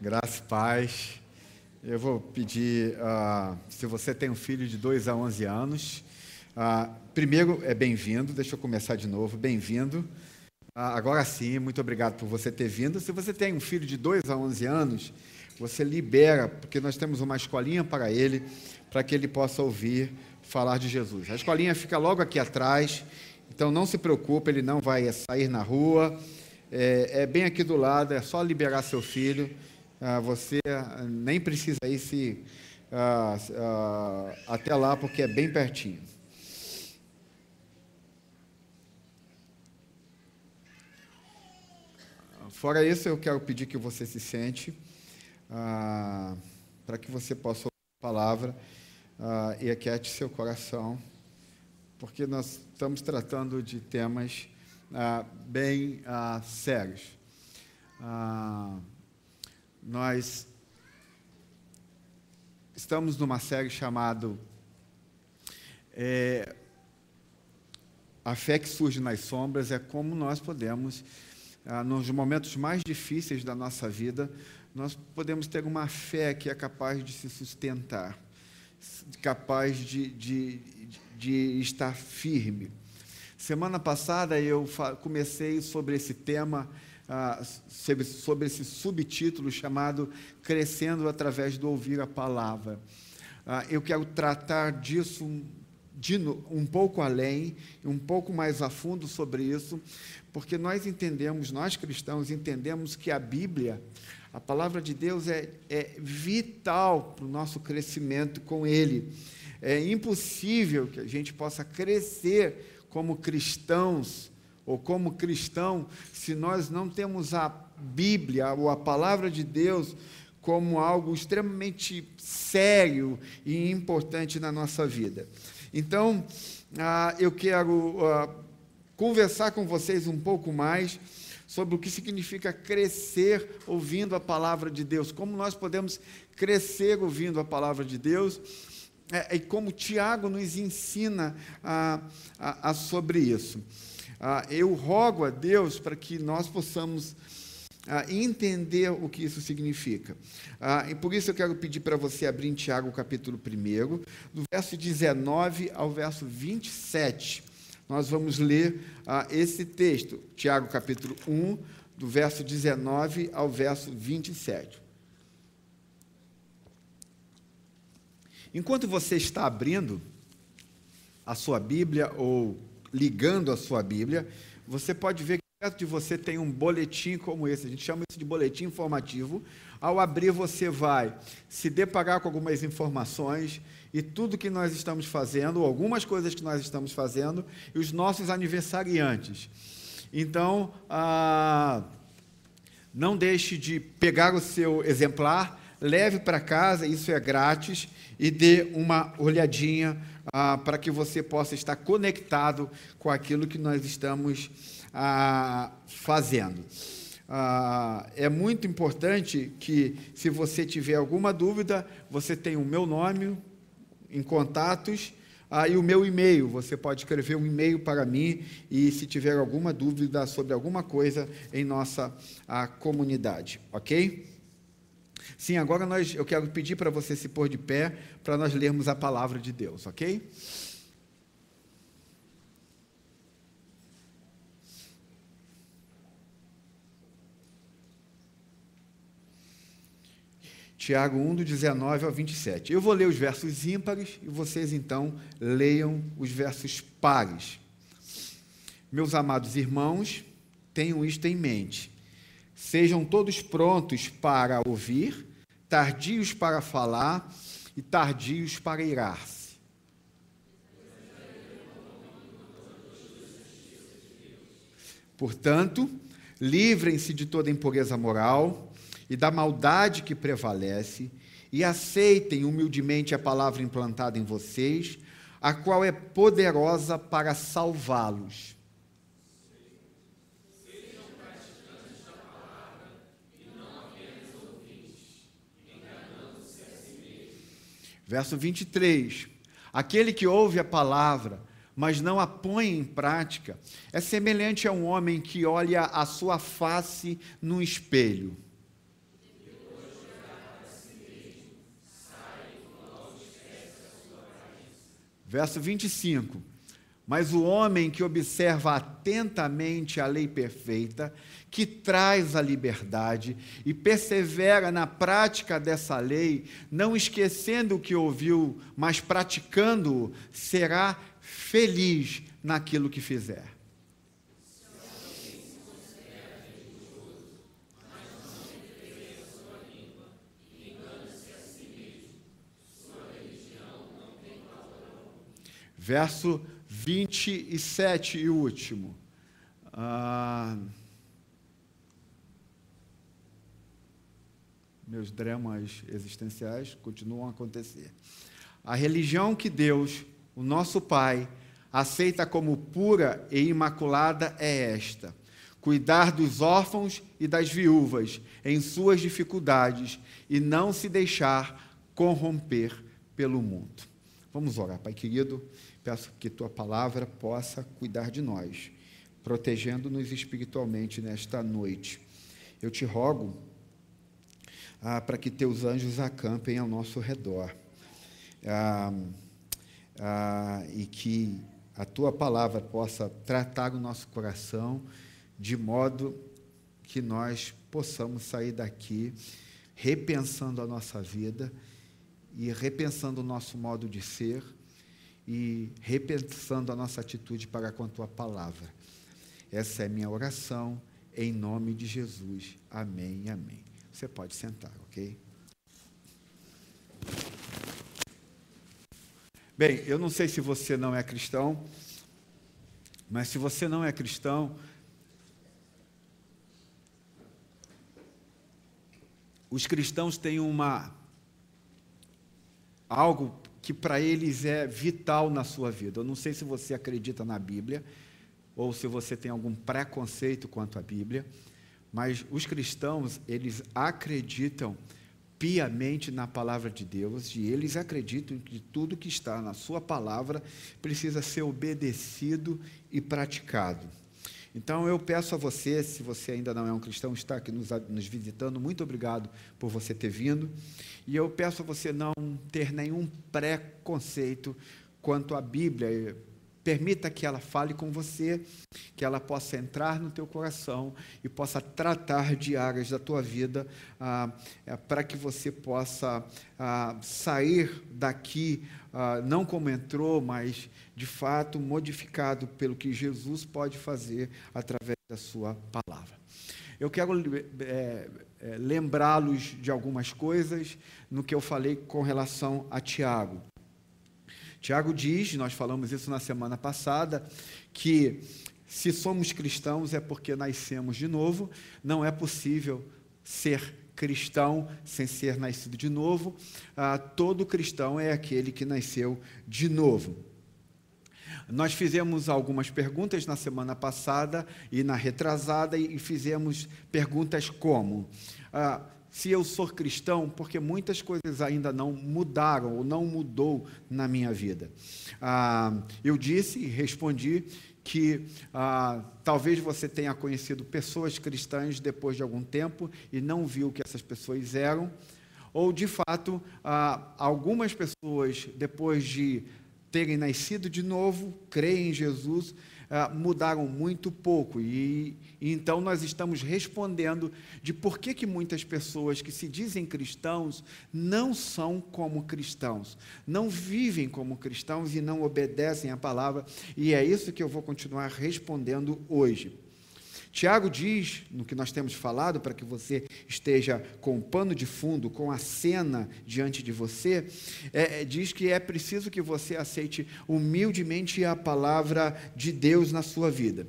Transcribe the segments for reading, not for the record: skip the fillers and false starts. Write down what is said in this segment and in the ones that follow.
Graça e paz. Eu vou pedir, se você tem um filho de 2 a 11 anos, primeiro é bem-vindo, deixa eu começar de novo, bem-vindo. Agora sim, muito obrigado por você ter vindo. Se você tem um filho de 2 a 11 anos, você libera, porque nós temos uma escolinha para ele, para que ele possa ouvir falar de Jesus. A escolinha fica logo aqui atrás, então não se preocupe, ele não vai sair na rua, é bem aqui do lado, é só liberar seu filho. Você nem precisa ir até lá, porque é bem pertinho. Fora isso, eu quero pedir que você se sente, para que você possa ouvir a palavra e aquiete seu coração, porque nós estamos tratando de temas bem sérios. Nós estamos numa série chamada A Fé que Surge nas Sombras. É como nós podemos, nos momentos mais difíceis da nossa vida, nós podemos ter uma fé que é capaz de se sustentar, capaz de estar firme. Semana passada eu comecei sobre esse tema, sobre esse subtítulo chamado Crescendo através do ouvir a palavra. Eu quero tratar disso um pouco além, um pouco mais a fundo sobre isso, porque nós cristãos entendemos que a Bíblia, a palavra de Deus é vital para o nosso crescimento com Ele. É impossível que a gente possa crescer como cristãos, ou como cristão, se nós não temos a Bíblia, ou a palavra de Deus, como algo extremamente sério e importante na nossa vida. Então, eu quero conversar com vocês um pouco mais sobre o que significa crescer ouvindo a palavra de Deus, como nós podemos crescer ouvindo a palavra de Deus, e como Tiago nos ensina sobre isso. Eu rogo a Deus para que nós possamos entender o que isso significa. E por isso eu quero pedir para você abrir em Tiago capítulo 1, do verso 19 ao verso 27. Nós vamos ler esse texto, Tiago capítulo 1, do verso 19 ao verso 27. Enquanto você está abrindo a sua Bíblia ou ligando a sua Bíblia, você pode ver que perto de você tem um boletim como esse. A gente chama isso de boletim informativo. Ao abrir, você vai se deparar com algumas informações e tudo que nós estamos fazendo, algumas coisas que nós estamos fazendo, e os nossos aniversariantes. Então, não deixe de pegar o seu exemplar, leve para casa, isso é grátis, e dê uma olhadinha para que você possa estar conectado com aquilo que nós estamos fazendo. É muito importante que, se você tiver alguma dúvida, você tem o meu nome em contatos e o meu e-mail. Você pode escrever um e-mail para mim e, se tiver alguma dúvida sobre alguma coisa em nossa comunidade, ok? Sim, agora eu quero pedir para você se pôr de pé para nós lermos a palavra de Deus, ok? Tiago 1, do 19 ao 27. Eu vou ler os versos ímpares e vocês, então, leiam os versos pares. Meus amados irmãos, tenham isto em mente. Sejam todos prontos para ouvir, tardios para falar e tardios para irar-se. Portanto, livrem-se de toda impureza moral e da maldade que prevalece, e aceitem humildemente a palavra implantada em vocês, a qual é poderosa para salvá-los. Sejam praticantes da palavra e não apenas ouvintes, enganando-se a si mesmos. Verso 23. Aquele que ouve a palavra, mas não a põe em prática, é semelhante a um homem que olha a sua face no espelho. Verso 25. Mas o homem que observa atentamente a lei perfeita, que traz a liberdade e persevera na prática dessa lei, não esquecendo o que ouviu, mas praticando-o, será feliz naquilo que fizer. Verso 27 e último. Meus dramas existenciais continuam a acontecer. A religião que Deus, o nosso Pai, aceita como pura e imaculada é esta: cuidar dos órfãos e das viúvas em suas dificuldades e não se deixar corromper pelo mundo. Vamos orar. Pai querido, peço que Tua palavra possa cuidar de nós, protegendo-nos espiritualmente nesta noite. Eu te rogo para que Teus anjos acampem ao nosso redor, e que a Tua palavra possa tratar o nosso coração, de modo que nós possamos sair daqui repensando a nossa vida e repensando o nosso modo de ser e repensando a nossa atitude para com a Tua palavra. Essa é minha oração, em nome de Jesus. Amém e amém. Você pode sentar, ok? Bem, eu não sei se você não é cristão, mas se você não é cristão, os cristãos têm algo que para eles é vital na sua vida. Eu não sei se você acredita na Bíblia, ou se você tem algum preconceito quanto à Bíblia, mas os cristãos, eles acreditam piamente na palavra de Deus, e eles acreditam que tudo que está na sua palavra precisa ser obedecido e praticado. Então eu peço a você, se você ainda não é um cristão, está aqui nos visitando, muito obrigado por você ter vindo, e eu peço a você não ter nenhum preconceito quanto à Bíblia. Permita que ela fale com você, que ela possa entrar no teu coração e possa tratar de áreas da tua vida, para que você possa sair daqui, não como entrou, mas de fato modificado pelo que Jesus pode fazer através da sua palavra. Eu quero lembrá-los de algumas coisas no que eu falei com relação a Tiago. Tiago diz, nós falamos isso na semana passada, que se somos cristãos é porque nascemos de novo. Não é possível ser cristão sem ser nascido de novo. Todo cristão é aquele que nasceu de novo. Nós fizemos algumas perguntas na semana passada e na retrasada, e fizemos perguntas como: se eu sou cristão, porque muitas coisas ainda não mudaram ou não mudou na minha vida. Eu disse e respondi que talvez você tenha conhecido pessoas cristãs depois de algum tempo e não viu o que essas pessoas eram, ou de fato algumas pessoas, depois de terem nascido de novo, creem em Jesus, mudaram muito pouco, e então nós estamos respondendo de por que muitas pessoas que se dizem cristãos não são como cristãos, não vivem como cristãos e não obedecem à palavra, e é isso que eu vou continuar respondendo hoje. Tiago diz, no que nós temos falado, para que você esteja com o pano de fundo, com a cena diante de você, diz que é preciso que você aceite humildemente a palavra de Deus na sua vida.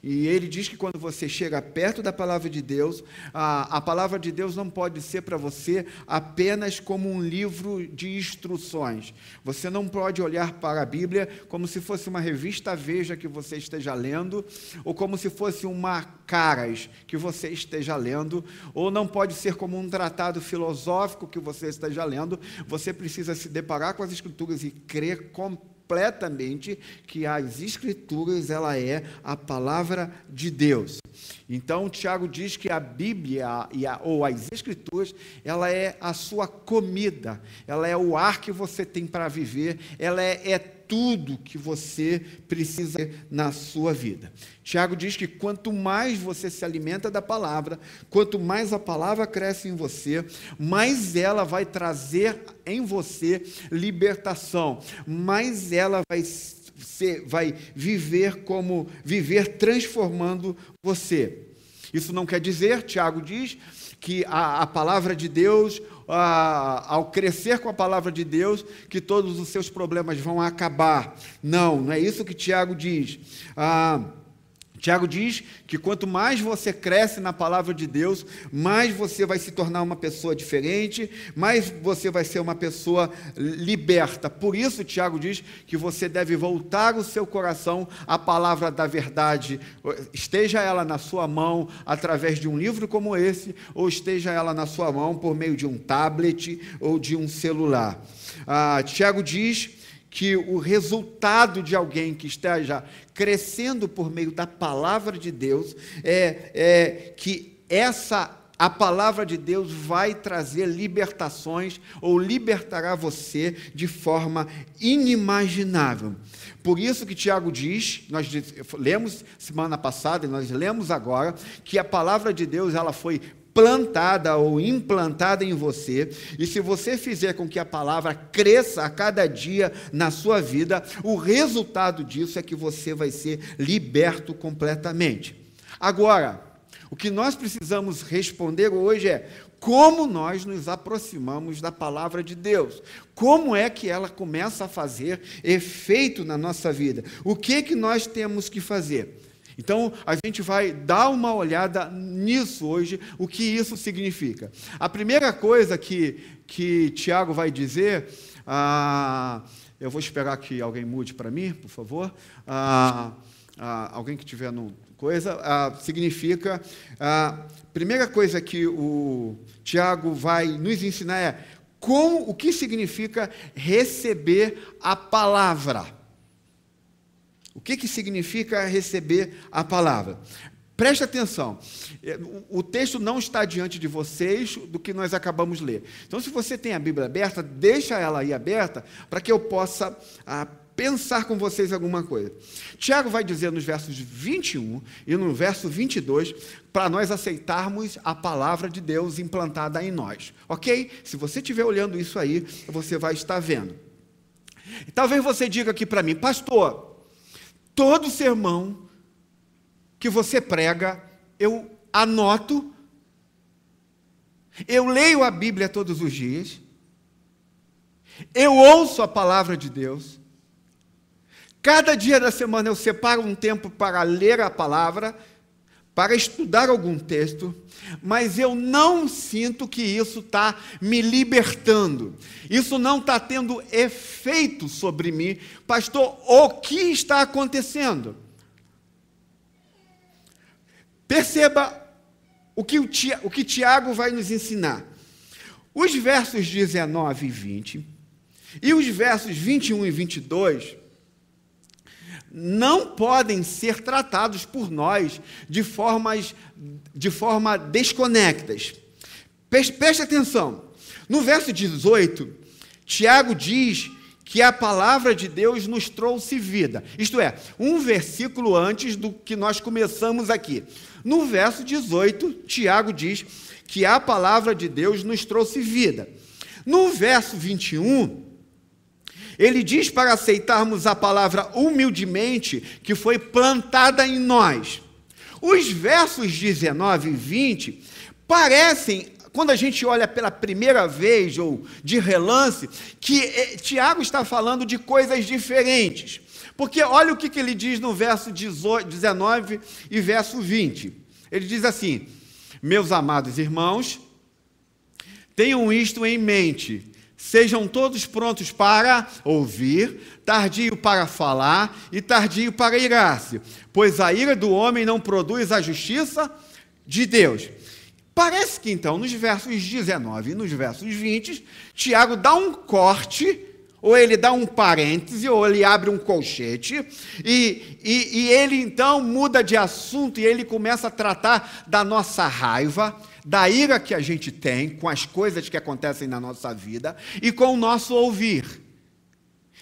E ele diz que quando você chega perto da palavra de Deus, a palavra de Deus não pode ser para você apenas como um livro de instruções. Você não pode olhar para a Bíblia como se fosse uma revista Veja que você esteja lendo, ou como se fosse uma Caras que você esteja lendo, ou não pode ser como um tratado filosófico que você esteja lendo. Você precisa se deparar com as Escrituras e crer completamente que as Escrituras, ela é a palavra de Deus. Então, Tiago diz que a Bíblia, ou as Escrituras, ela é a sua comida, ela é o ar que você tem para viver, ela é tudo que você precisa na sua vida. Tiago diz que quanto mais você se alimenta da palavra, quanto mais a palavra cresce em você, mais ela vai trazer em você libertação, mais ela vai viver transformando você. Isso não quer dizer, Tiago diz, que a palavra de Deus, ao crescer com a palavra de Deus, que todos os seus problemas vão acabar. Não é isso que Tiago diz. Tiago diz que quanto mais você cresce na palavra de Deus, mais você vai se tornar uma pessoa diferente, mais você vai ser uma pessoa liberta. Por isso, Tiago diz que você deve voltar o seu coração à palavra da verdade, esteja ela na sua mão através de um livro como esse, ou esteja ela na sua mão por meio de um tablet ou de um celular. Tiago diz que o resultado de alguém que esteja crescendo por meio da palavra de Deus é que a palavra de Deus vai trazer libertações ou libertará você de forma inimaginável. Por isso que Tiago diz, nós lemos semana passada e nós lemos agora, que a palavra de Deus ela foi plantada ou implantada em você, e se você fizer com que a palavra cresça a cada dia na sua vida, o resultado disso é que você vai ser liberto completamente. Agora, o que nós precisamos responder hoje é como nós nos aproximamos da palavra de Deus, como é que ela começa a fazer efeito na nossa vida, o que nós temos que fazer? Então, a gente vai dar uma olhada nisso hoje, o que isso significa. A primeira coisa que Tiago vai dizer, eu vou esperar que alguém mude para mim, por favor, alguém que tiver no coisa, significa, a primeira coisa que o Tiago vai nos ensinar é o que significa receber a palavra. O que significa receber a palavra? Preste atenção, o texto não está diante de vocês do que nós acabamos de ler. Então, se você tem a Bíblia aberta, deixa ela aí aberta para que eu possa pensar com vocês alguma coisa. Tiago vai dizer nos versos 21 e no verso 22 para nós aceitarmos a palavra de Deus implantada em nós, ok? Se você estiver olhando isso aí, você vai estar vendo. Talvez você diga aqui para mim, pastor, todo sermão que você prega, eu anoto, eu leio a Bíblia todos os dias, eu ouço a palavra de Deus, cada dia da semana eu separo um tempo para ler a palavra, para estudar algum texto, mas eu não sinto que isso está me libertando, isso não está tendo efeito sobre mim. Pastor, o que está acontecendo? Perceba o que Tiago vai nos ensinar. Os versos 19 e 20, e os versos 21 e 22, não podem ser tratados por nós de forma desconectas. Preste atenção. No verso 18, Tiago diz que a palavra de Deus nos trouxe vida. Isto é, um versículo antes do que nós começamos aqui. No verso 18, Tiago diz que a palavra de Deus nos trouxe vida. No verso 21, ele diz para aceitarmos a palavra humildemente, que foi plantada em nós. Os versos 19 e 20 parecem, quando a gente olha pela primeira vez, ou de relance, que Tiago está falando de coisas diferentes. Porque olha o que ele diz no verso 19 e verso 20. Ele diz assim, meus amados irmãos, tenham isto em mente, sejam todos prontos para ouvir, tardio para falar e tardio para irar-se, pois a ira do homem não produz a justiça de Deus. Parece que então, nos versos 19 e nos versos 20, Tiago dá um corte, ou ele dá um parêntese, ou ele abre um colchete, e ele então muda de assunto, e ele começa a tratar da nossa raiva, da ira que a gente tem com as coisas que acontecem na nossa vida e com o nosso ouvir.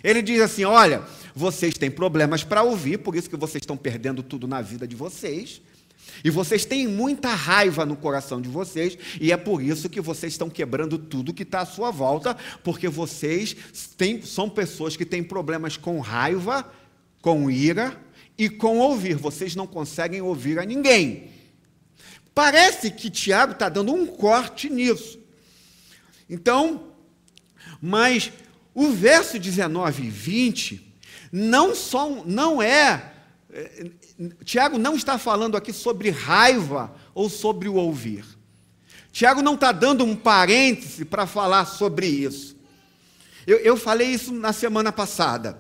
Ele diz assim: olha, vocês têm problemas para ouvir, por isso que vocês estão perdendo tudo na vida de vocês, e vocês têm muita raiva no coração de vocês, e é por isso que vocês estão quebrando tudo que está à sua volta, porque vocês são pessoas que têm problemas com raiva, com ira e com ouvir. Vocês não conseguem ouvir a ninguém. Parece que Tiago está dando um corte nisso. Então, mas o verso 19 e 20 Tiago não está falando aqui sobre raiva ou sobre o ouvir. Tiago não está dando um parêntese para falar sobre isso. Eu falei isso na semana passada.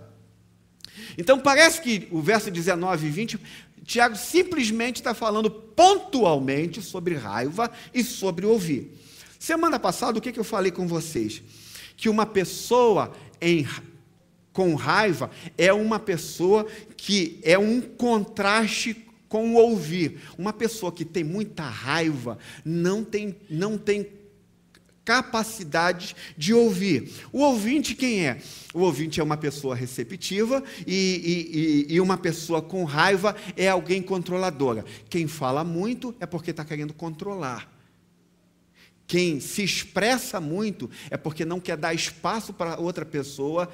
Então parece que o verso 19 e 20, Tiago simplesmente está falando pontualmente sobre raiva e sobre ouvir. Semana passada, o que eu falei com vocês? Que uma pessoa com raiva é uma pessoa que é um contraste com o ouvir. Uma pessoa que tem muita raiva não tem capacidade de ouvir. O ouvinte quem é? O ouvinte é uma pessoa receptiva e uma pessoa com raiva é alguém controladora. Quem fala muito é porque está querendo controlar. Quem se expressa muito é porque não quer dar espaço para outra pessoa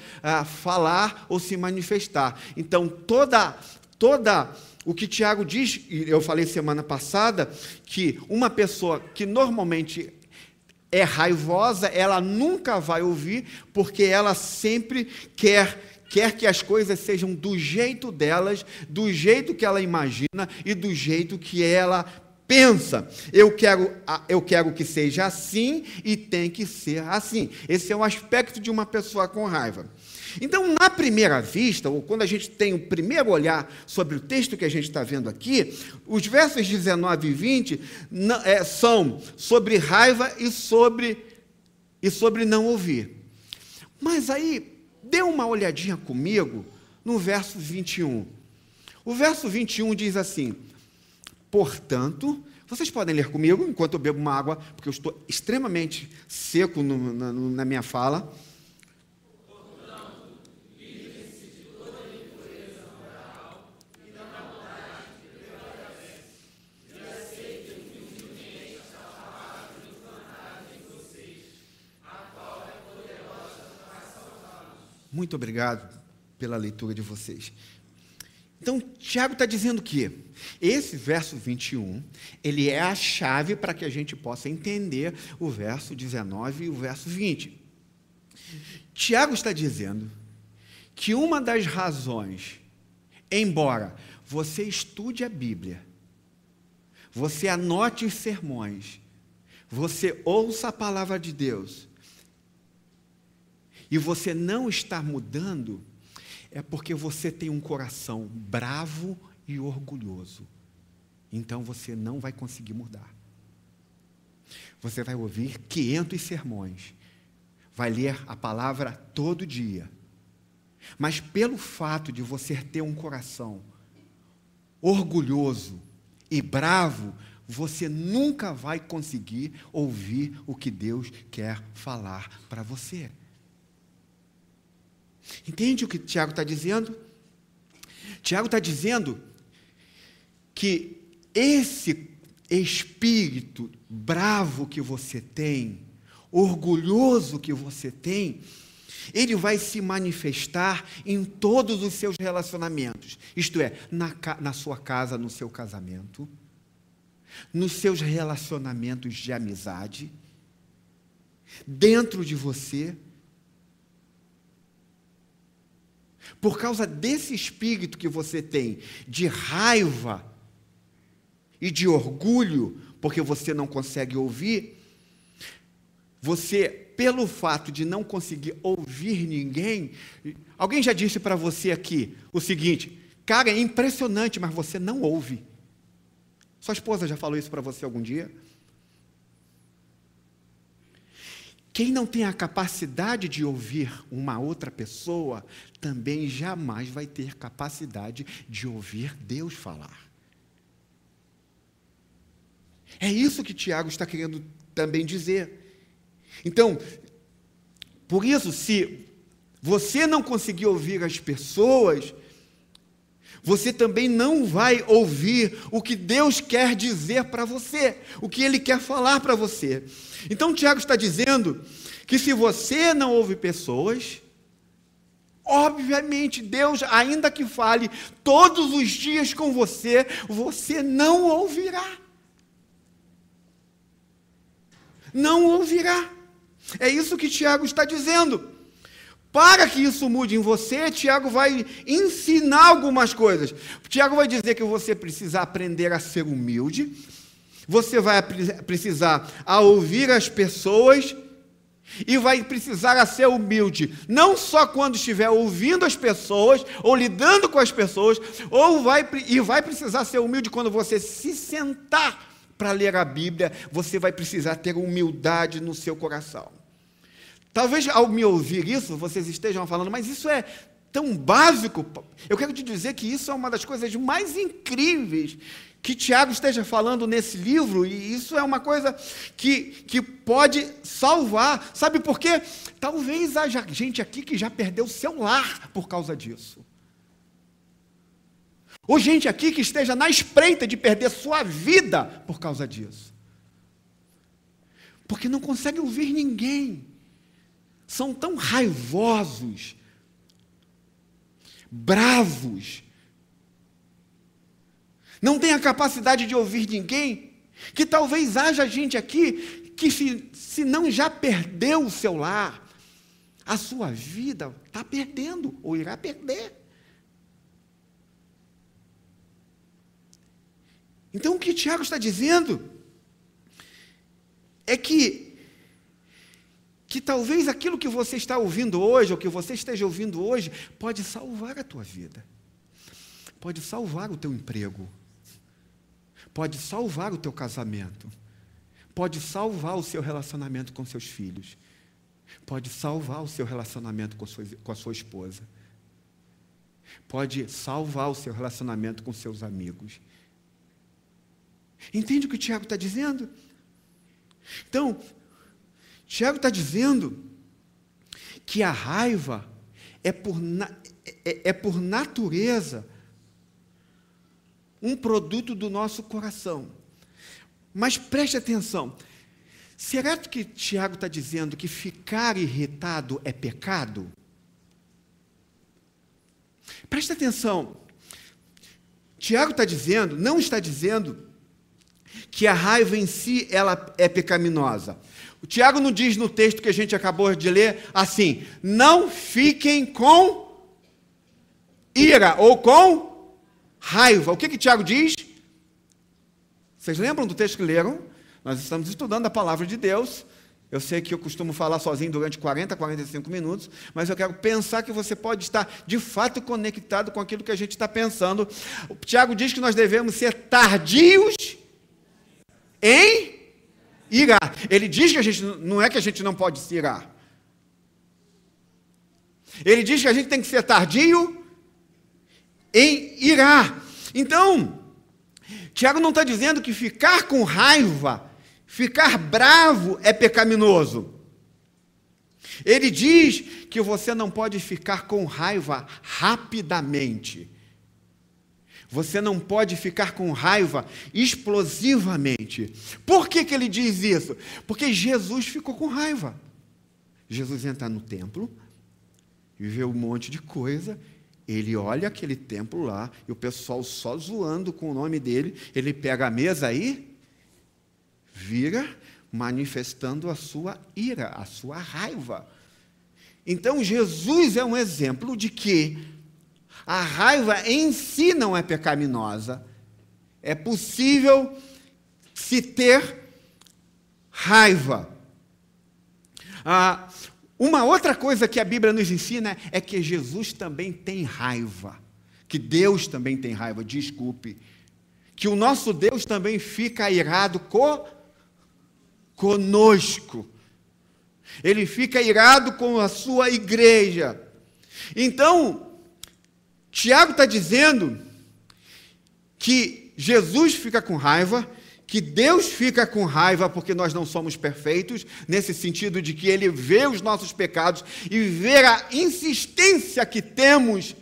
falar ou se manifestar. Então, toda o que Tiago diz, e eu falei semana passada, que uma pessoa que normalmente é raivosa, ela nunca vai ouvir, porque ela sempre quer que as coisas sejam do jeito delas, do jeito que ela imagina e do jeito que ela pensa. Eu quero que seja assim e tem que ser assim. Esse é um aspecto de uma pessoa com raiva. Então, na primeira vista, ou quando a gente tem o primeiro olhar sobre o texto que a gente está vendo aqui, os versos 19 e 20 são sobre raiva e sobre não ouvir. Mas aí, dê uma olhadinha comigo no verso 21. O verso 21 diz assim: portanto, vocês podem ler comigo enquanto eu bebo uma água, porque eu estou extremamente seco na minha fala. Muito obrigado pela leitura de vocês. Então, Tiago está dizendo que esse verso 21, ele é a chave para que a gente possa entender o verso 19 e o verso 20. Tiago está dizendo que uma das razões, embora você estude a Bíblia, você anote os sermões, você ouça a palavra de Deus, e você não está mudando, é porque você tem um coração bravo e orgulhoso. Então você não vai conseguir mudar. Você vai ouvir 500 sermões, vai ler a palavra todo dia, mas pelo fato de você ter um coração orgulhoso e bravo, você nunca vai conseguir ouvir o que Deus quer falar para você. Entende o que Tiago está dizendo? Tiago está dizendo que esse espírito bravo que você tem, orgulhoso que você tem, ele vai se manifestar em todos os seus relacionamentos. Isto é, na sua casa, no seu casamento, nos seus relacionamentos de amizade, dentro de você. Por causa desse espírito que você tem de raiva e de orgulho, porque você não consegue ouvir, você, pelo fato de não conseguir ouvir ninguém, alguém já disse para você aqui o seguinte: cara, é impressionante, mas você não ouve. Sua esposa já falou isso para você algum dia? Quem não tem a capacidade de ouvir uma outra pessoa, também jamais vai ter capacidade de ouvir Deus falar. É isso que Tiago está querendo também dizer. Então, por isso, se você não conseguir ouvir as pessoas, você também não vai ouvir o que Deus quer dizer para você, o que Ele quer falar para você. Então, Tiago está dizendo que se você não ouve pessoas, obviamente, Deus, ainda que fale todos os dias com você, você não ouvirá. Não ouvirá. É isso que Tiago está dizendo. Para que isso mude em você, Tiago vai ensinar algumas coisas. Tiago vai dizer que você precisa aprender a ser humilde, você vai precisar a ouvir as pessoas, e vai precisar a ser humilde, não só quando estiver ouvindo as pessoas, ou lidando com as pessoas, vai precisar ser humilde quando você se sentar para ler a Bíblia, você vai precisar ter humildade no seu coração. Talvez ao me ouvir isso, vocês estejam falando, mas isso é tão básico. Eu quero te dizer que isso é uma das coisas mais incríveis que Tiago esteja falando nesse livro, e isso é uma coisa que pode salvar. Sabe por quê? Talvez haja gente aqui que já perdeu seu lar por causa disso. Ou gente aqui que esteja na espreita de perder sua vida por causa disso. Porque não consegue ouvir ninguém. São tão raivosos, bravos, não tem a capacidade de ouvir ninguém, que talvez haja gente aqui que se não já perdeu o seu lar, a sua vida está perdendo, ou irá perder. Então o que Tiago está dizendo é que talvez aquilo que você está ouvindo hoje, ou que você esteja ouvindo hoje, pode salvar a tua vida, pode salvar o teu emprego, pode salvar o teu casamento, pode salvar o seu relacionamento com seus filhos, pode salvar o seu relacionamento com a sua esposa, pode salvar o seu relacionamento com seus amigos. Entende o que o Tiago está dizendo? Então, Tiago está dizendo que a raiva é por natureza um produto do nosso coração. Mas preste atenção, será que Tiago está dizendo que ficar irritado é pecado? Preste atenção, Tiago está dizendo, não está dizendo que a raiva em si ela é pecaminosa. O Tiago não diz no texto que a gente acabou de ler assim: não fiquem com ira ou com raiva. O que Tiago diz? Vocês lembram do texto que leram? Nós estamos estudando a palavra de Deus. Eu sei que eu costumo falar sozinho durante 40, 45 minutos, mas eu quero pensar que você pode estar de fato conectado com aquilo que a gente está pensando. O Tiago diz que nós devemos ser tardios em irar. Ele diz que não é que a gente não pode se irar. Ele diz que a gente tem que ser tardio em irar. Então, Tiago não está dizendo que ficar com raiva, ficar bravo é pecaminoso. Ele diz que você não pode ficar com raiva rapidamente. Você não pode ficar com raiva explosivamente. Por que ele diz isso? Porque Jesus ficou com raiva. Jesus entra no templo e vê um monte de coisa. Ele olha aquele templo lá e o pessoal só zoando com o nome dele. Ele pega a mesa aí, vira, manifestando a sua ira, a sua raiva. Então Jesus é um exemplo de que a raiva em si não é pecaminosa. É possível se ter raiva. Uma outra coisa que a Bíblia nos ensina é que Jesus também tem raiva. Que Deus também tem raiva, desculpe. Que o nosso Deus também fica irado conosco. Ele fica irado com a sua igreja. Então, Tiago está dizendo que Jesus fica com raiva, que Deus fica com raiva porque nós não somos perfeitos, nesse sentido de que Ele vê os nossos pecados e vê a insistência que temos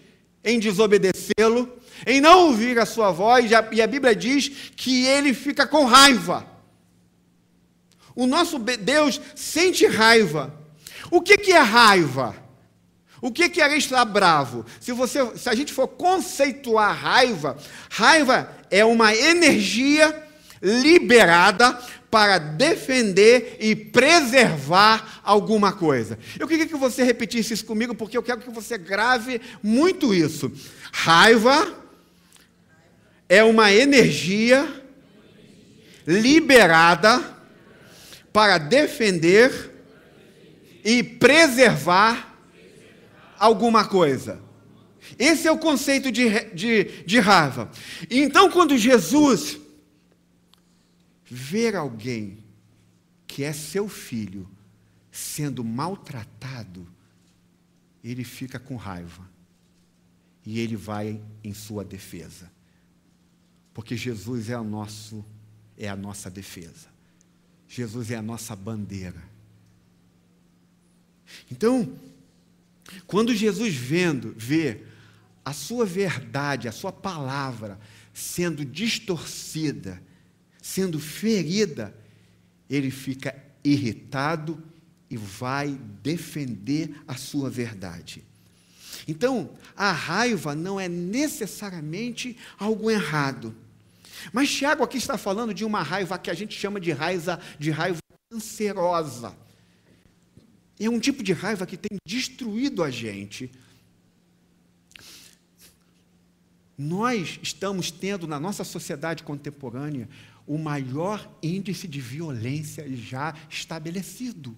em desobedecê-lo, em não ouvir a sua voz, e a Bíblia diz que Ele fica com raiva. O nosso Deus sente raiva. O que é raiva? O que é estar bravo? Se a gente for conceituar raiva, raiva é uma energia liberada para defender e preservar alguma coisa. Eu queria que você repetisse isso comigo, porque eu quero que você grave muito isso. Raiva é uma energia liberada para defender e preservar alguma coisa. Esse é o conceito de raiva. Então, quando Jesus ver alguém que é seu filho sendo maltratado, ele fica com raiva e ele vai em sua defesa, porque Jesus é a nossa defesa. Jesus é a nossa bandeira. Então, quando Jesus vê a sua verdade, a sua palavra sendo distorcida, sendo ferida, ele fica irritado e vai defender a sua verdade. Então, a raiva não é necessariamente algo errado. Mas Tiago aqui está falando de uma raiva que a gente chama de raiva cancerosa. É um tipo de raiva que tem destruído a gente. Nós estamos tendo na nossa sociedade contemporânea o maior índice de violência já estabelecido,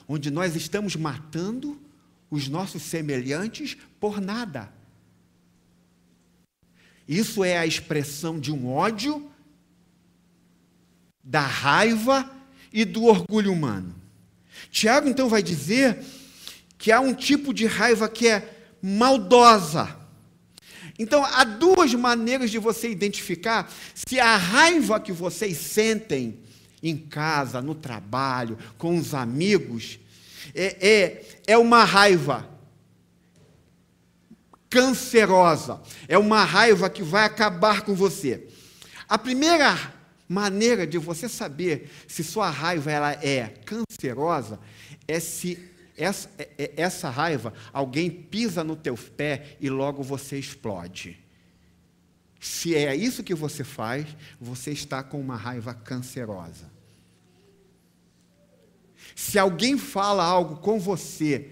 onde nós estamos matando os nossos semelhantes por nada. Isso é a expressão de um ódio, da raiva e do orgulho humano. Tiago, então, vai dizer que há um tipo de raiva que é maldosa. Então, há duas maneiras de você identificar se a raiva que vocês sentem em casa, no trabalho, com os amigos, é uma raiva cancerosa, é uma raiva que vai acabar com você. A primeira maneira de você saber se sua raiva ela é cancerosa é se essa raiva, alguém pisa no teu pé e logo você explode. Se é isso que você faz, você está com uma raiva cancerosa. Se alguém fala algo com você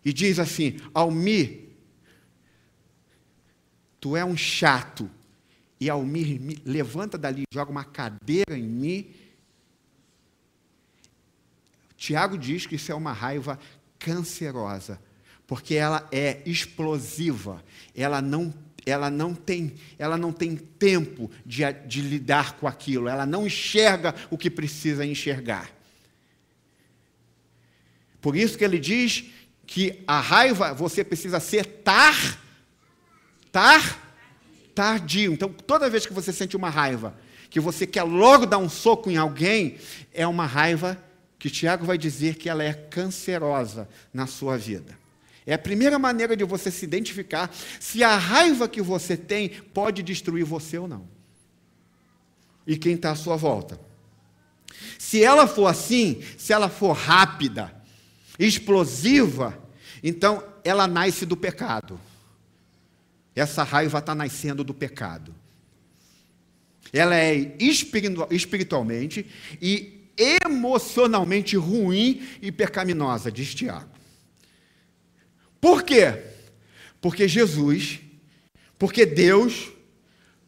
e diz assim: Almir, tu é um chato, e Almir levanta dali, joga uma cadeira em mim, Tiago diz que isso é uma raiva cancerosa, porque ela é explosiva, ela não tem tempo de lidar com aquilo, ela não enxerga o que precisa enxergar. Por isso que ele diz que a raiva, você precisa ser tardio. Então, toda vez que você sente uma raiva, que você quer logo dar um soco em alguém, é uma raiva que Tiago vai dizer que ela é cancerosa na sua vida. É a primeira maneira de você se identificar se a raiva que você tem pode destruir você ou não. E quem está à sua volta. Se ela for assim, se ela for rápida, explosiva, então ela nasce do pecado. Essa raiva está nascendo do pecado. Ela é espiritualmente e emocionalmente ruim e pecaminosa, diz Tiago. Por quê? Porque Deus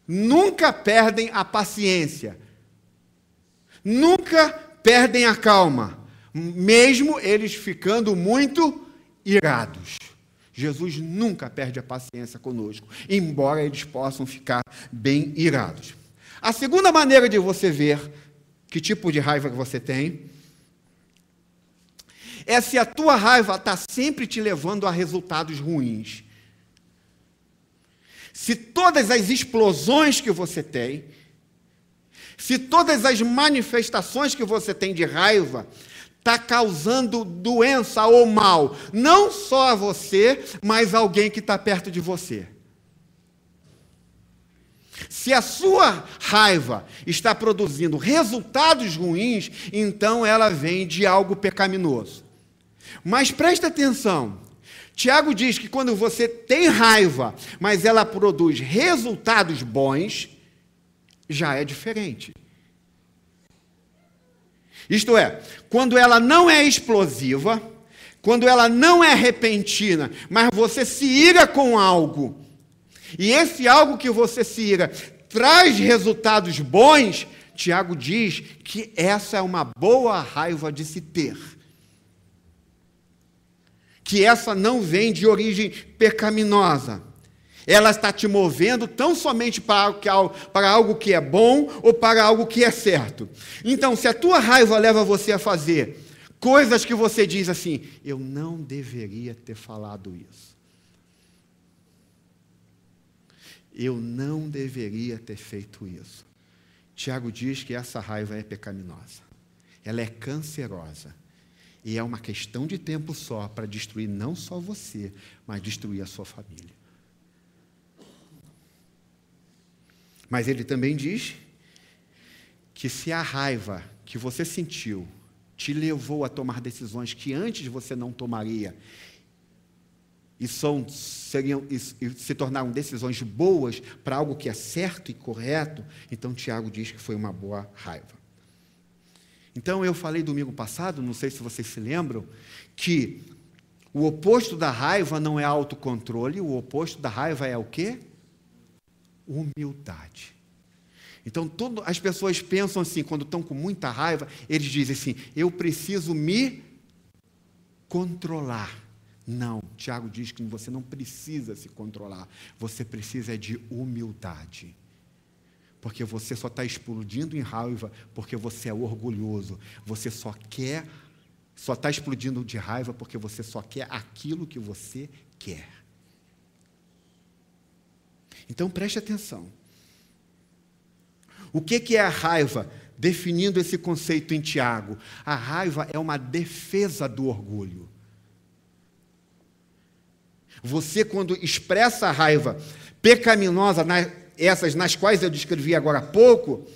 nunca perdem a paciência, nunca perdem a calma, mesmo eles ficando muito irados. Jesus nunca perde a paciência conosco, embora eles possam ficar bem irados. A segunda maneira de você ver que tipo de raiva que você tem é se a tua raiva está sempre te levando a resultados ruins. Se todas as explosões que você tem, Se todas as manifestações que você tem de raiva está causando doença ou mal, não só a você, mas a alguém que está perto de você. Se a sua raiva está produzindo resultados ruins, então ela vem de algo pecaminoso. Mas presta atenção, Tiago diz que quando você tem raiva, mas ela produz resultados bons, já é diferente. Isto é, quando ela não é explosiva, quando ela não é repentina, mas você se ira com algo, e esse algo que você se ira traz resultados bons, Tiago diz que essa é uma boa raiva de se ter. Que essa não vem de origem pecaminosa. Ela está te movendo tão somente para algo que é bom ou para algo que é certo. Então, se a tua raiva leva você a fazer coisas que você diz assim, eu não deveria ter falado isso. Eu não deveria ter feito isso. Tiago diz que essa raiva é pecaminosa. Ela é cancerosa. E é uma questão de tempo só para destruir não só você, mas destruir a sua família. Mas ele também diz que se a raiva que você sentiu te levou a tomar decisões que antes você não tomaria, e se tornaram decisões boas para algo que é certo e correto, então Tiago diz que foi uma boa raiva. Então eu falei domingo passado, não sei se vocês se lembram, que o oposto da raiva não é autocontrole, o oposto da raiva é o quê? Humildade. Então, as pessoas pensam assim, quando estão com muita raiva, eles dizem assim, eu preciso me controlar. Não, Tiago diz que você não precisa se controlar, você precisa de humildade. Porque você só está explodindo em raiva porque você é orgulhoso. Você só está explodindo de raiva porque você só quer aquilo que você quer. Então, preste atenção. O que é a raiva? Definindo esse conceito em Tiago. A raiva é uma defesa do orgulho. Você, quando expressa a raiva pecaminosa, essas nas quais eu descrevi agora há pouco,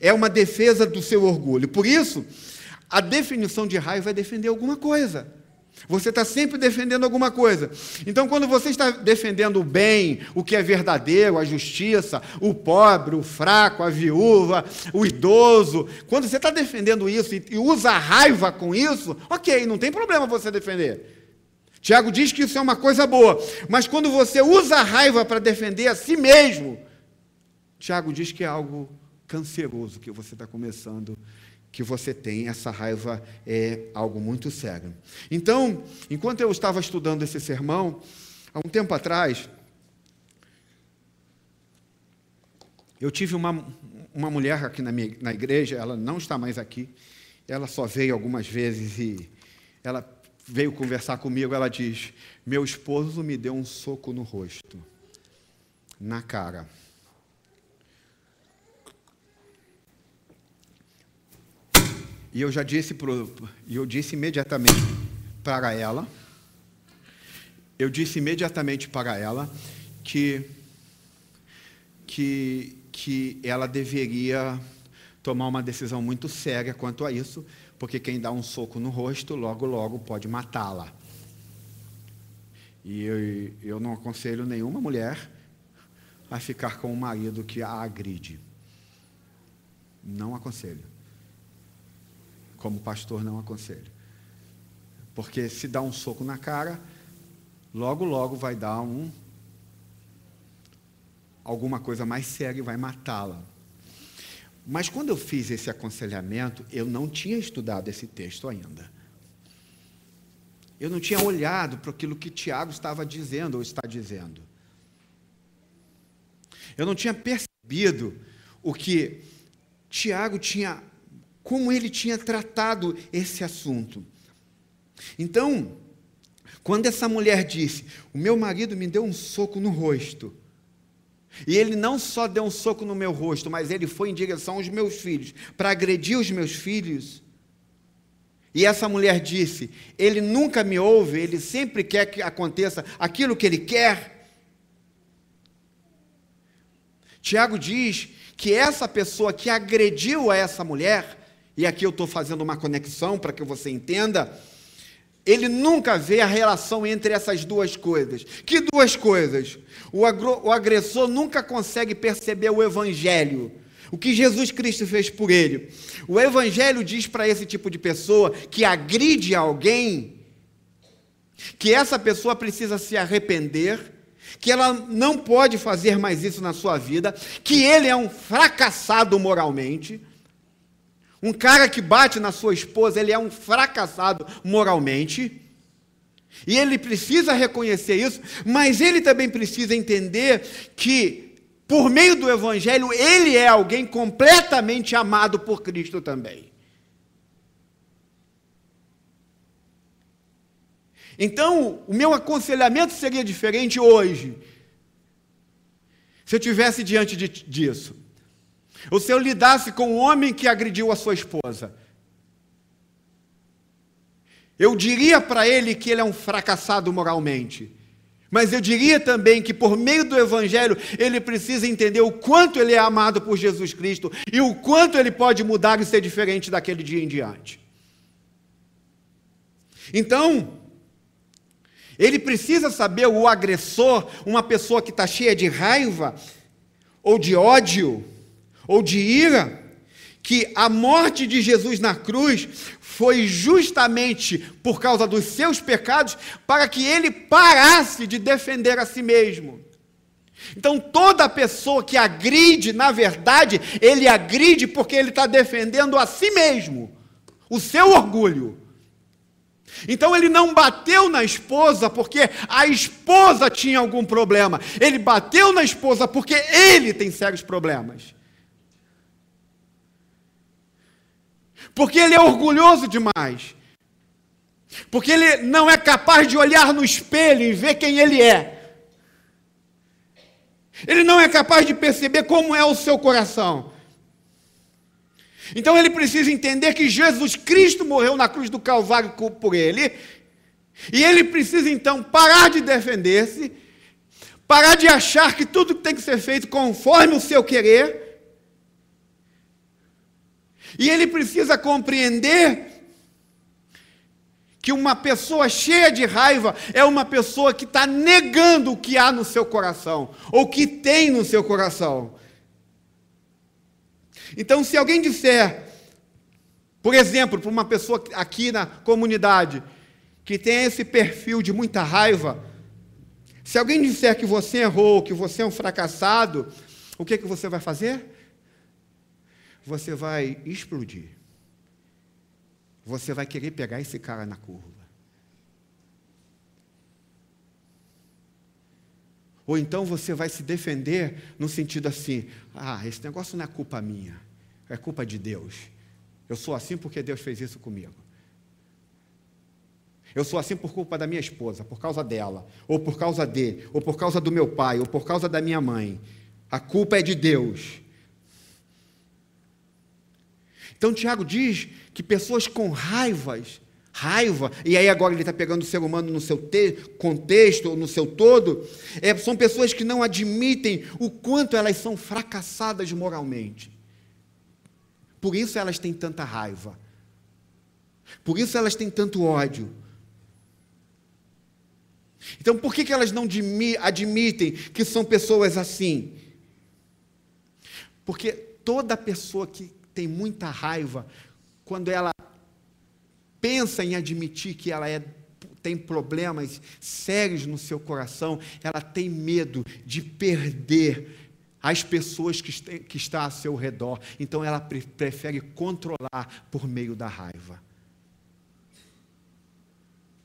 é uma defesa do seu orgulho. Por isso, a definição de raiva é defender alguma coisa. Você está sempre defendendo alguma coisa. Então, quando você está defendendo o bem, o que é verdadeiro, a justiça, o pobre, o fraco, a viúva, o idoso, quando você está defendendo isso e usa a raiva com isso, ok, não tem problema você defender. Tiago diz que isso é uma coisa boa, mas quando você usa a raiva para defender a si mesmo, Tiago diz que é algo canceroso que você está começando, que você tem, essa raiva é algo muito sério. Então, enquanto eu estava estudando esse sermão, há um tempo atrás, eu tive uma mulher aqui na igreja, ela não está mais aqui, ela só veio algumas vezes e ela veio conversar comigo, ela diz, meu esposo me deu um soco no rosto, na cara. E eu disse imediatamente para ela, que ela deveria tomar uma decisão muito séria quanto a isso, porque quem dá um soco no rosto, logo, logo pode matá-la. E eu não aconselho nenhuma mulher a ficar com um marido que a agride. Não aconselho. Como pastor, não aconselho. Porque se dá um soco na cara, logo, logo vai dar alguma coisa mais séria e vai matá-la. Mas quando eu fiz esse aconselhamento, eu não tinha estudado esse texto ainda. Eu não tinha olhado para aquilo que Tiago estava dizendo ou está dizendo. Eu não tinha percebido o que Tiago tinha, como ele tinha tratado esse assunto. Então, quando essa mulher disse, o meu marido me deu um soco no rosto, E ele não só deu um soco no meu rosto, mas ele foi em direção aos meus filhos, para agredir os meus filhos. E essa mulher disse: ele nunca me ouve, ele sempre quer que aconteça aquilo que ele quer. Tiago diz que essa pessoa que agrediu a essa mulher, e aqui eu estou fazendo uma conexão para que você entenda, ele nunca vê a relação entre essas duas coisas. Que duas coisas? O agressor nunca consegue perceber o evangelho, o que Jesus Cristo fez por ele. O evangelho diz para esse tipo de pessoa que agride alguém, que essa pessoa precisa se arrepender, que ela não pode fazer mais isso na sua vida, que ele é um fracassado moralmente. Um cara que bate na sua esposa, ele é um fracassado moralmente, e ele precisa reconhecer isso, mas ele também precisa entender que, por meio do evangelho, ele é alguém completamente amado por Cristo também. Então, o meu aconselhamento seria diferente hoje, se eu estivesse diante disso. Ou se eu lidasse com um homem que agrediu a sua esposa, eu diria para ele que ele é um fracassado moralmente, mas eu diria também que por meio do evangelho ele precisa entender o quanto ele é amado por Jesus Cristo e o quanto ele pode mudar e ser diferente daquele dia em diante. Então, ele precisa saber, o agressor, uma pessoa que está cheia de raiva, ou de ódio, ou de ira, que a morte de Jesus na cruz foi justamente por causa dos seus pecados, para que ele parasse de defender a si mesmo. Então, toda pessoa que agride, na verdade, ele agride porque ele está defendendo a si mesmo, o seu orgulho. Então, ele não bateu na esposa porque a esposa tinha algum problema. Ele bateu na esposa porque ele tem sérios problemas. Porque ele é orgulhoso demais. Porque ele não é capaz de olhar no espelho e ver quem ele é. Ele não é capaz de perceber como é o seu coração. Então ele precisa entender que Jesus Cristo morreu na cruz do Calvário por ele. E ele precisa então parar de defender-se, parar de achar que tudo tem que ser feito conforme o seu querer. E ele precisa compreender que uma pessoa cheia de raiva é uma pessoa que está negando o que há no seu coração, ou que tem no seu coração. Então, se alguém disser, por exemplo, para uma pessoa aqui na comunidade, que tem esse perfil de muita raiva, se alguém disser que você errou, que você é um fracassado, o que você vai fazer? Você vai explodir. Você vai querer pegar esse cara na curva. Ou então você vai se defender no sentido assim: esse negócio não é culpa minha, é culpa de Deus. Eu sou assim porque Deus fez isso comigo. Eu sou assim por culpa da minha esposa, por causa dela, ou por causa dele, ou por causa do meu pai, ou por causa da minha mãe. A culpa é de Deus. Então, Tiago diz que pessoas com raiva, e aí agora ele está pegando o ser humano no seu contexto, ou no seu todo, são pessoas que não admitem o quanto elas são fracassadas moralmente. Por isso elas têm tanta raiva. Por isso elas têm tanto ódio. Então, por que elas não admitem que são pessoas assim? Porque toda pessoa que tem muita raiva, quando ela pensa em admitir que ela tem problemas sérios no seu coração, ela tem medo de perder as pessoas que estão a seu redor. Então ela prefere controlar por meio da raiva.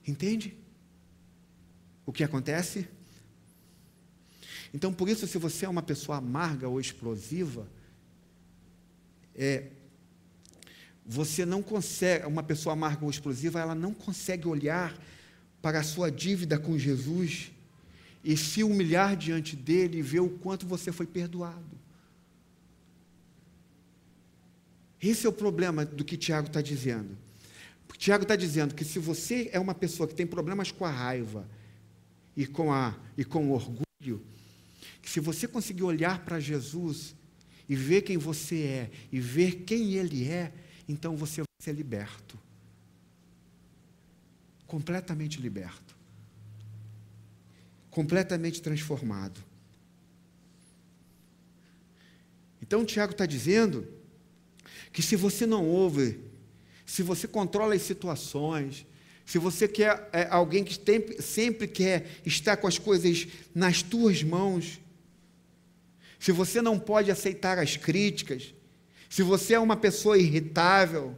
Entende o que acontece? Então, por isso, se você é uma pessoa amarga ou explosiva, você não consegue, uma pessoa amarga ou explosiva, ela não consegue olhar para a sua dívida com Jesus e se humilhar diante dele e ver o quanto você foi perdoado. Esse é o problema do que Tiago está dizendo. Tiago está dizendo que se você é uma pessoa que tem problemas com a raiva e com o orgulho, que se você conseguir olhar para Jesus e ver quem você é e ver quem Ele é, então você vai ser liberto. Completamente liberto. Completamente transformado. Então, Tiago está dizendo que se você não ouve, se você controla as situações, se você é alguém que sempre quer estar com as coisas nas tuas mãos, se você não pode aceitar as críticas, se você é uma pessoa irritável,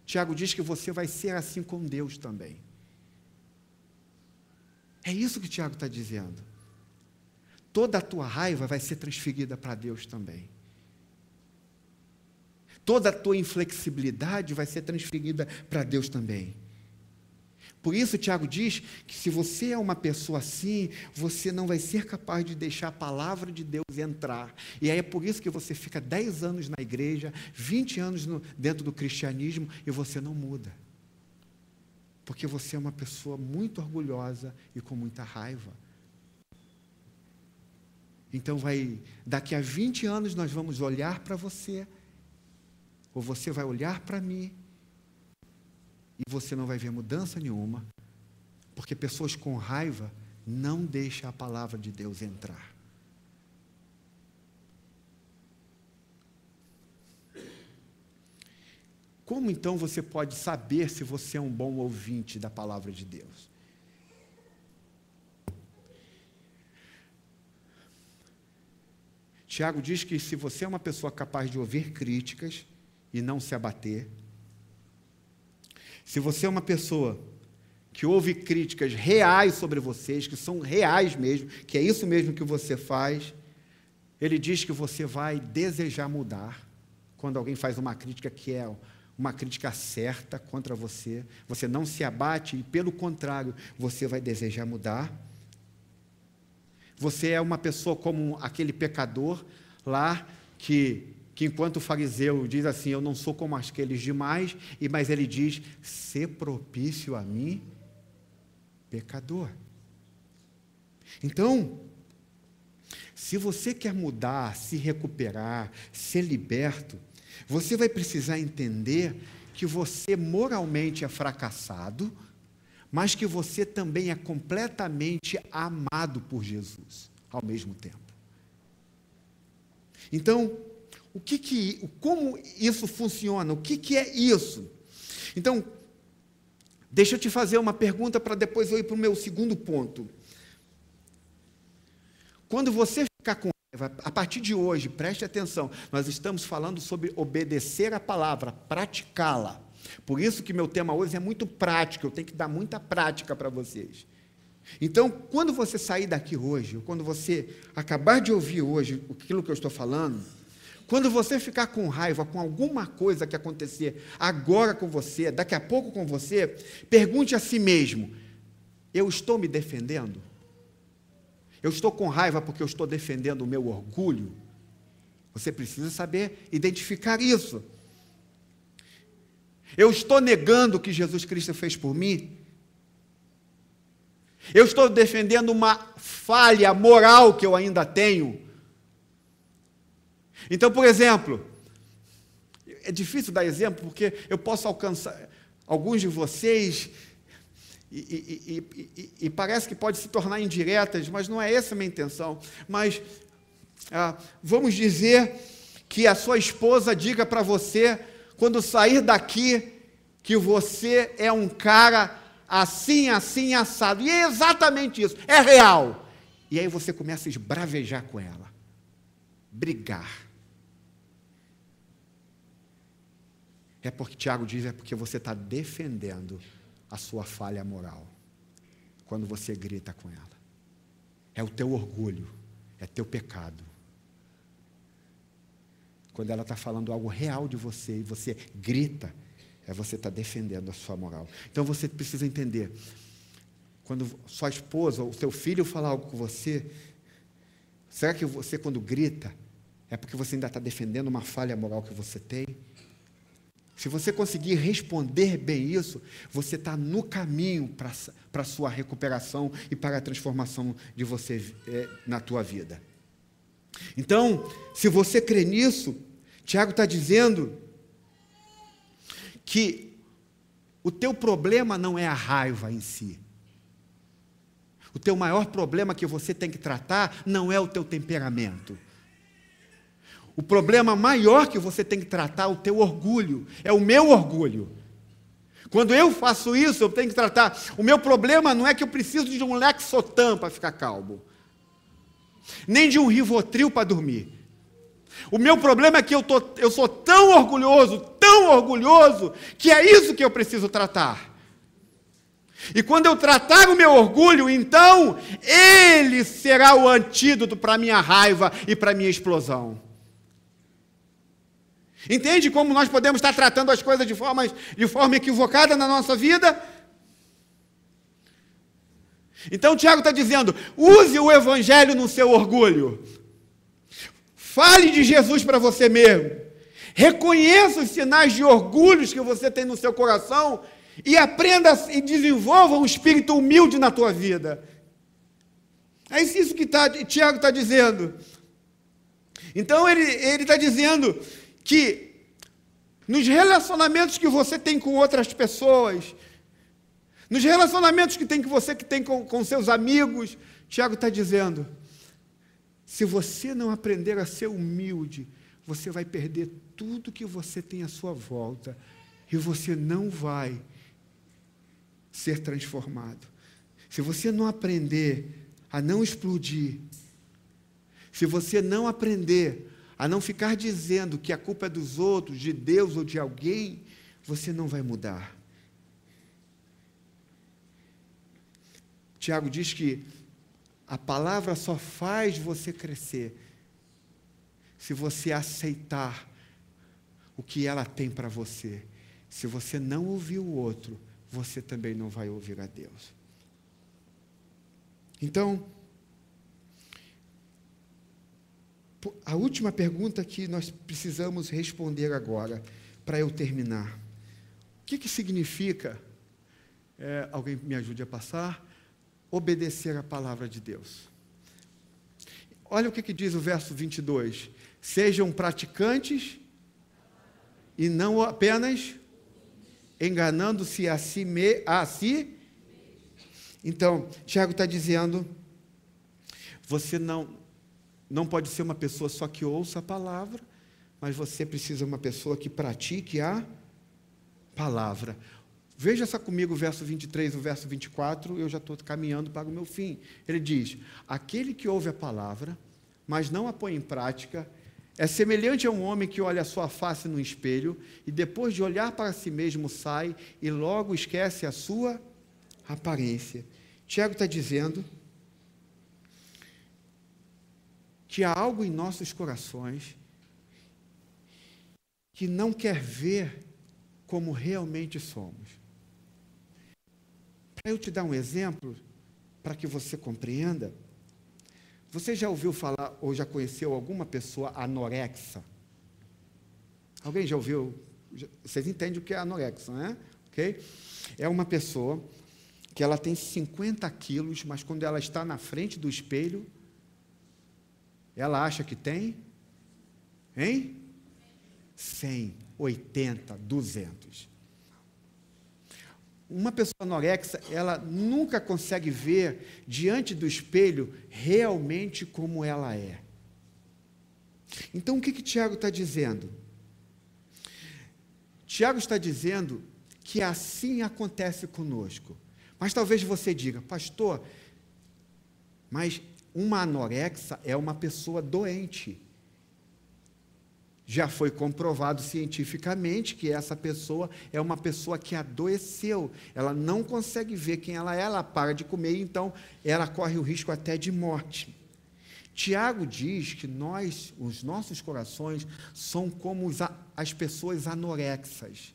Tiago diz que você vai ser assim com Deus também. É isso que Tiago está dizendo. Toda a tua raiva vai ser transferida para Deus também. Toda a tua inflexibilidade vai ser transferida para Deus também. Por isso, Tiago diz que se você é uma pessoa assim, você não vai ser capaz de deixar a palavra de Deus entrar. E aí é por isso que você fica 10 anos na igreja, 20 anos dentro do cristianismo e você não muda. Porque você é uma pessoa muito orgulhosa e com muita raiva. Então daqui a 20 anos nós vamos olhar para você, ou você vai olhar para mim, e você não vai ver mudança nenhuma, porque pessoas com raiva não deixam a palavra de Deus entrar. Como então você pode saber se você é um bom ouvinte da palavra de Deus? Tiago diz que se você é uma pessoa capaz de ouvir críticas e não se abater, se você é uma pessoa que ouve críticas reais sobre vocês, que são reais mesmo, que é isso mesmo que você faz, ele diz que você vai desejar mudar quando alguém faz uma crítica que é uma crítica certa contra você, você não se abate e, pelo contrário, você vai desejar mudar. Você é uma pessoa como aquele pecador lá que enquanto o fariseu diz assim, eu não sou como aqueles demais, mas ele diz, sê propício a mim, pecador. Então, se você quer mudar, se recuperar, ser liberto, você vai precisar entender que você moralmente é fracassado, mas que você também é completamente amado por Jesus, ao mesmo tempo. Então, como isso funciona? O que é isso? Então, deixa eu te fazer uma pergunta para depois eu ir para o meu segundo ponto. Quando você ficar com raiva, a partir de hoje, preste atenção, nós estamos falando sobre obedecer a palavra, praticá-la. Por isso que meu tema hoje é muito prático, eu tenho que dar muita prática para vocês. Então, quando você sair daqui hoje, quando você acabar de ouvir hoje aquilo que eu estou falando, quando você ficar com raiva com alguma coisa que acontecer agora com você, daqui a pouco com você, pergunte a si mesmo, eu estou me defendendo? Eu estou com raiva porque eu estou defendendo o meu orgulho? Você precisa saber identificar isso. Eu estou negando o que Jesus Cristo fez por mim? Eu estou defendendo uma falha moral que eu ainda tenho? Então, por exemplo, é difícil dar exemplo, porque eu posso alcançar alguns de vocês e parece que pode se tornar indiretas, mas não é essa a minha intenção. Mas vamos dizer que a sua esposa diga para você, quando sair daqui, que você é um cara assim, assim, assado. E é exatamente isso, é real. E aí você começa a esbravejar com ela, brigar. É porque, Tiago diz, é porque você está defendendo a sua falha moral, quando você grita com ela. É o teu orgulho, é teu pecado. Quando ela está falando algo real de você, e você grita, você está defendendo a sua moral. Então, você precisa entender Quando sua esposa ou seu filho falar algo com você, será que você, quando grita, é porque você ainda está defendendo uma falha moral que você tem? Se você conseguir responder bem isso, você está no caminho para a sua recuperação e para a transformação de você na tua vida. Então, se você crê nisso, Tiago está dizendo que o teu problema não é a raiva em si. O teu maior problema que você tem que tratar não é o teu temperamento. O problema maior que você tem que tratar é o teu orgulho, é o meu orgulho. Quando eu faço isso, eu tenho que tratar. O meu problema não é que eu preciso de um Lexotan para ficar calmo, nem de um Rivotril para dormir. O meu problema é que eu sou tão orgulhoso, que é isso que eu preciso tratar. E quando eu tratar o meu orgulho, então, ele será o antídoto para a minha raiva e para a minha explosão. Entende como nós podemos estar tratando as coisas de forma equivocada na nossa vida? Então, Tiago está dizendo, use o evangelho no seu orgulho. Fale de Jesus para você mesmo. Reconheça os sinais de orgulhos que você tem no seu coração e aprenda e desenvolva um espírito humilde na tua vida. É isso que Tiago está dizendo. Então, ele está dizendo que nos relacionamentos que você tem com outras pessoas, nos relacionamentos que você tem com seus amigos, Tiago está dizendo, se você não aprender a ser humilde, você vai perder tudo que você tem à sua volta e você não vai ser transformado. Se você não aprender a não explodir, se você não aprender a não ficar dizendo que a culpa é dos outros, de Deus ou de alguém, você não vai mudar. Tiago diz que a palavra só faz você crescer se você aceitar o que ela tem para você. Se você não ouvir o outro, você também não vai ouvir a Deus. Então, a última pergunta que nós precisamos responder agora, para eu terminar. O que significa, alguém me ajude a passar, obedecer a palavra de Deus? Olha o que diz o verso 22. Sejam praticantes e não apenas enganando-se a si. Então, Tiago está dizendo, você não pode ser uma pessoa só que ouça a palavra, mas você precisa ser uma pessoa que pratique a palavra. Veja só comigo o verso 23 e o verso 24, eu já estou caminhando para o meu fim. Ele diz, aquele que ouve a palavra, mas não a põe em prática, é semelhante a um homem que olha a sua face no espelho e depois de olhar para si mesmo sai e logo esquece a sua aparência. Tiago está dizendo que há algo em nossos corações que não quer ver como realmente somos. Para eu te dar um exemplo, para que você compreenda, você já ouviu falar ou já conheceu alguma pessoa anorexa? Alguém já ouviu? Vocês entendem o que é anorexia, né? Okay? É uma pessoa que ela tem 50 quilos, mas quando ela está na frente do espelho, ela acha que tem, 100, 80, 200. Uma pessoa anorexa, ela nunca consegue ver diante do espelho realmente como ela é. Então, o que Tiago está dizendo? Tiago está dizendo que assim acontece conosco. Mas talvez você diga, pastor, mas uma anorexa é uma pessoa doente. Já foi comprovado cientificamente que essa pessoa é uma pessoa que adoeceu. Ela não consegue ver quem ela é, ela para de comer, então ela corre o risco até de morte. Tiago diz que os nossos corações são como as pessoas anorexas.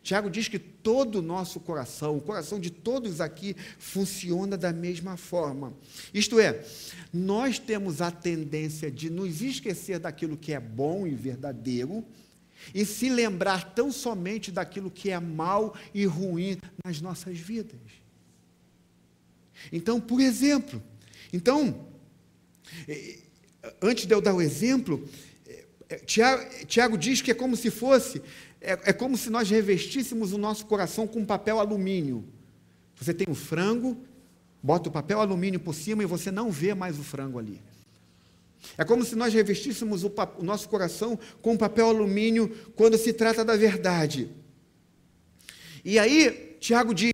Tiago diz que todo o nosso coração, o coração de todos aqui, funciona da mesma forma. Isto é, nós temos a tendência de nos esquecer daquilo que é bom e verdadeiro e se lembrar tão somente daquilo que é mal e ruim nas nossas vidas. Então, por exemplo, antes de eu dar o exemplo, Tiago diz que é como se fosse... É como se nós revestíssemos o nosso coração com papel alumínio. Você tem um frango, bota o papel alumínio por cima e você não vê mais o frango ali. É como se nós revestíssemos o nosso coração com papel alumínio quando se trata da verdade. E aí, Tiago diz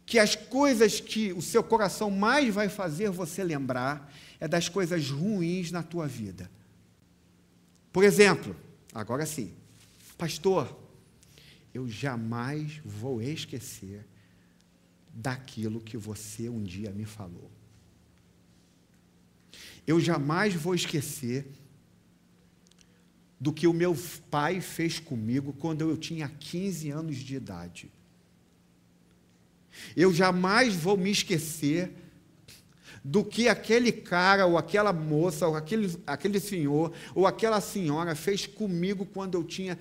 que as coisas que o seu coração mais vai fazer você lembrar é das coisas ruins na tua vida. Por exemplo, agora sim, pastor, eu jamais vou esquecer daquilo que você um dia me falou. Eu jamais vou esquecer do que o meu pai fez comigo quando eu tinha 15 anos de idade. Eu jamais vou me esquecer do que aquele cara, ou aquela moça, ou aquele senhor, ou aquela senhora fez comigo quando eu tinha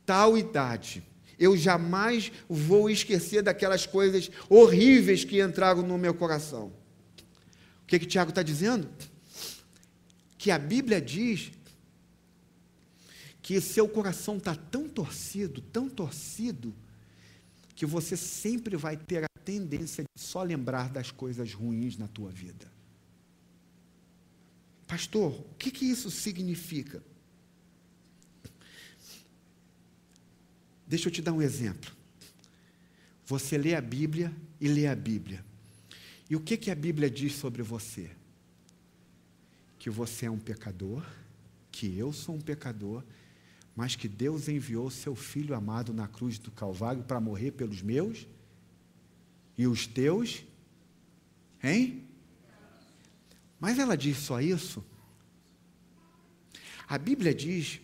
tal idade. Eu jamais vou esquecer daquelas coisas horríveis que entraram no meu coração. O que Tiago está dizendo? Que a Bíblia diz que seu coração está tão torcido, que você sempre vai ter a tendência de só lembrar das coisas ruins na tua vida. Pastor, o que isso significa? Deixa eu te dar um exemplo. Você lê a Bíblia e lê a Bíblia. E o que a Bíblia diz sobre você? Que você é um pecador, que eu sou um pecador, mas que Deus enviou seu Filho amado na cruz do Calvário para morrer pelos meus e os teus, hein? Mas ela diz só isso? A Bíblia diz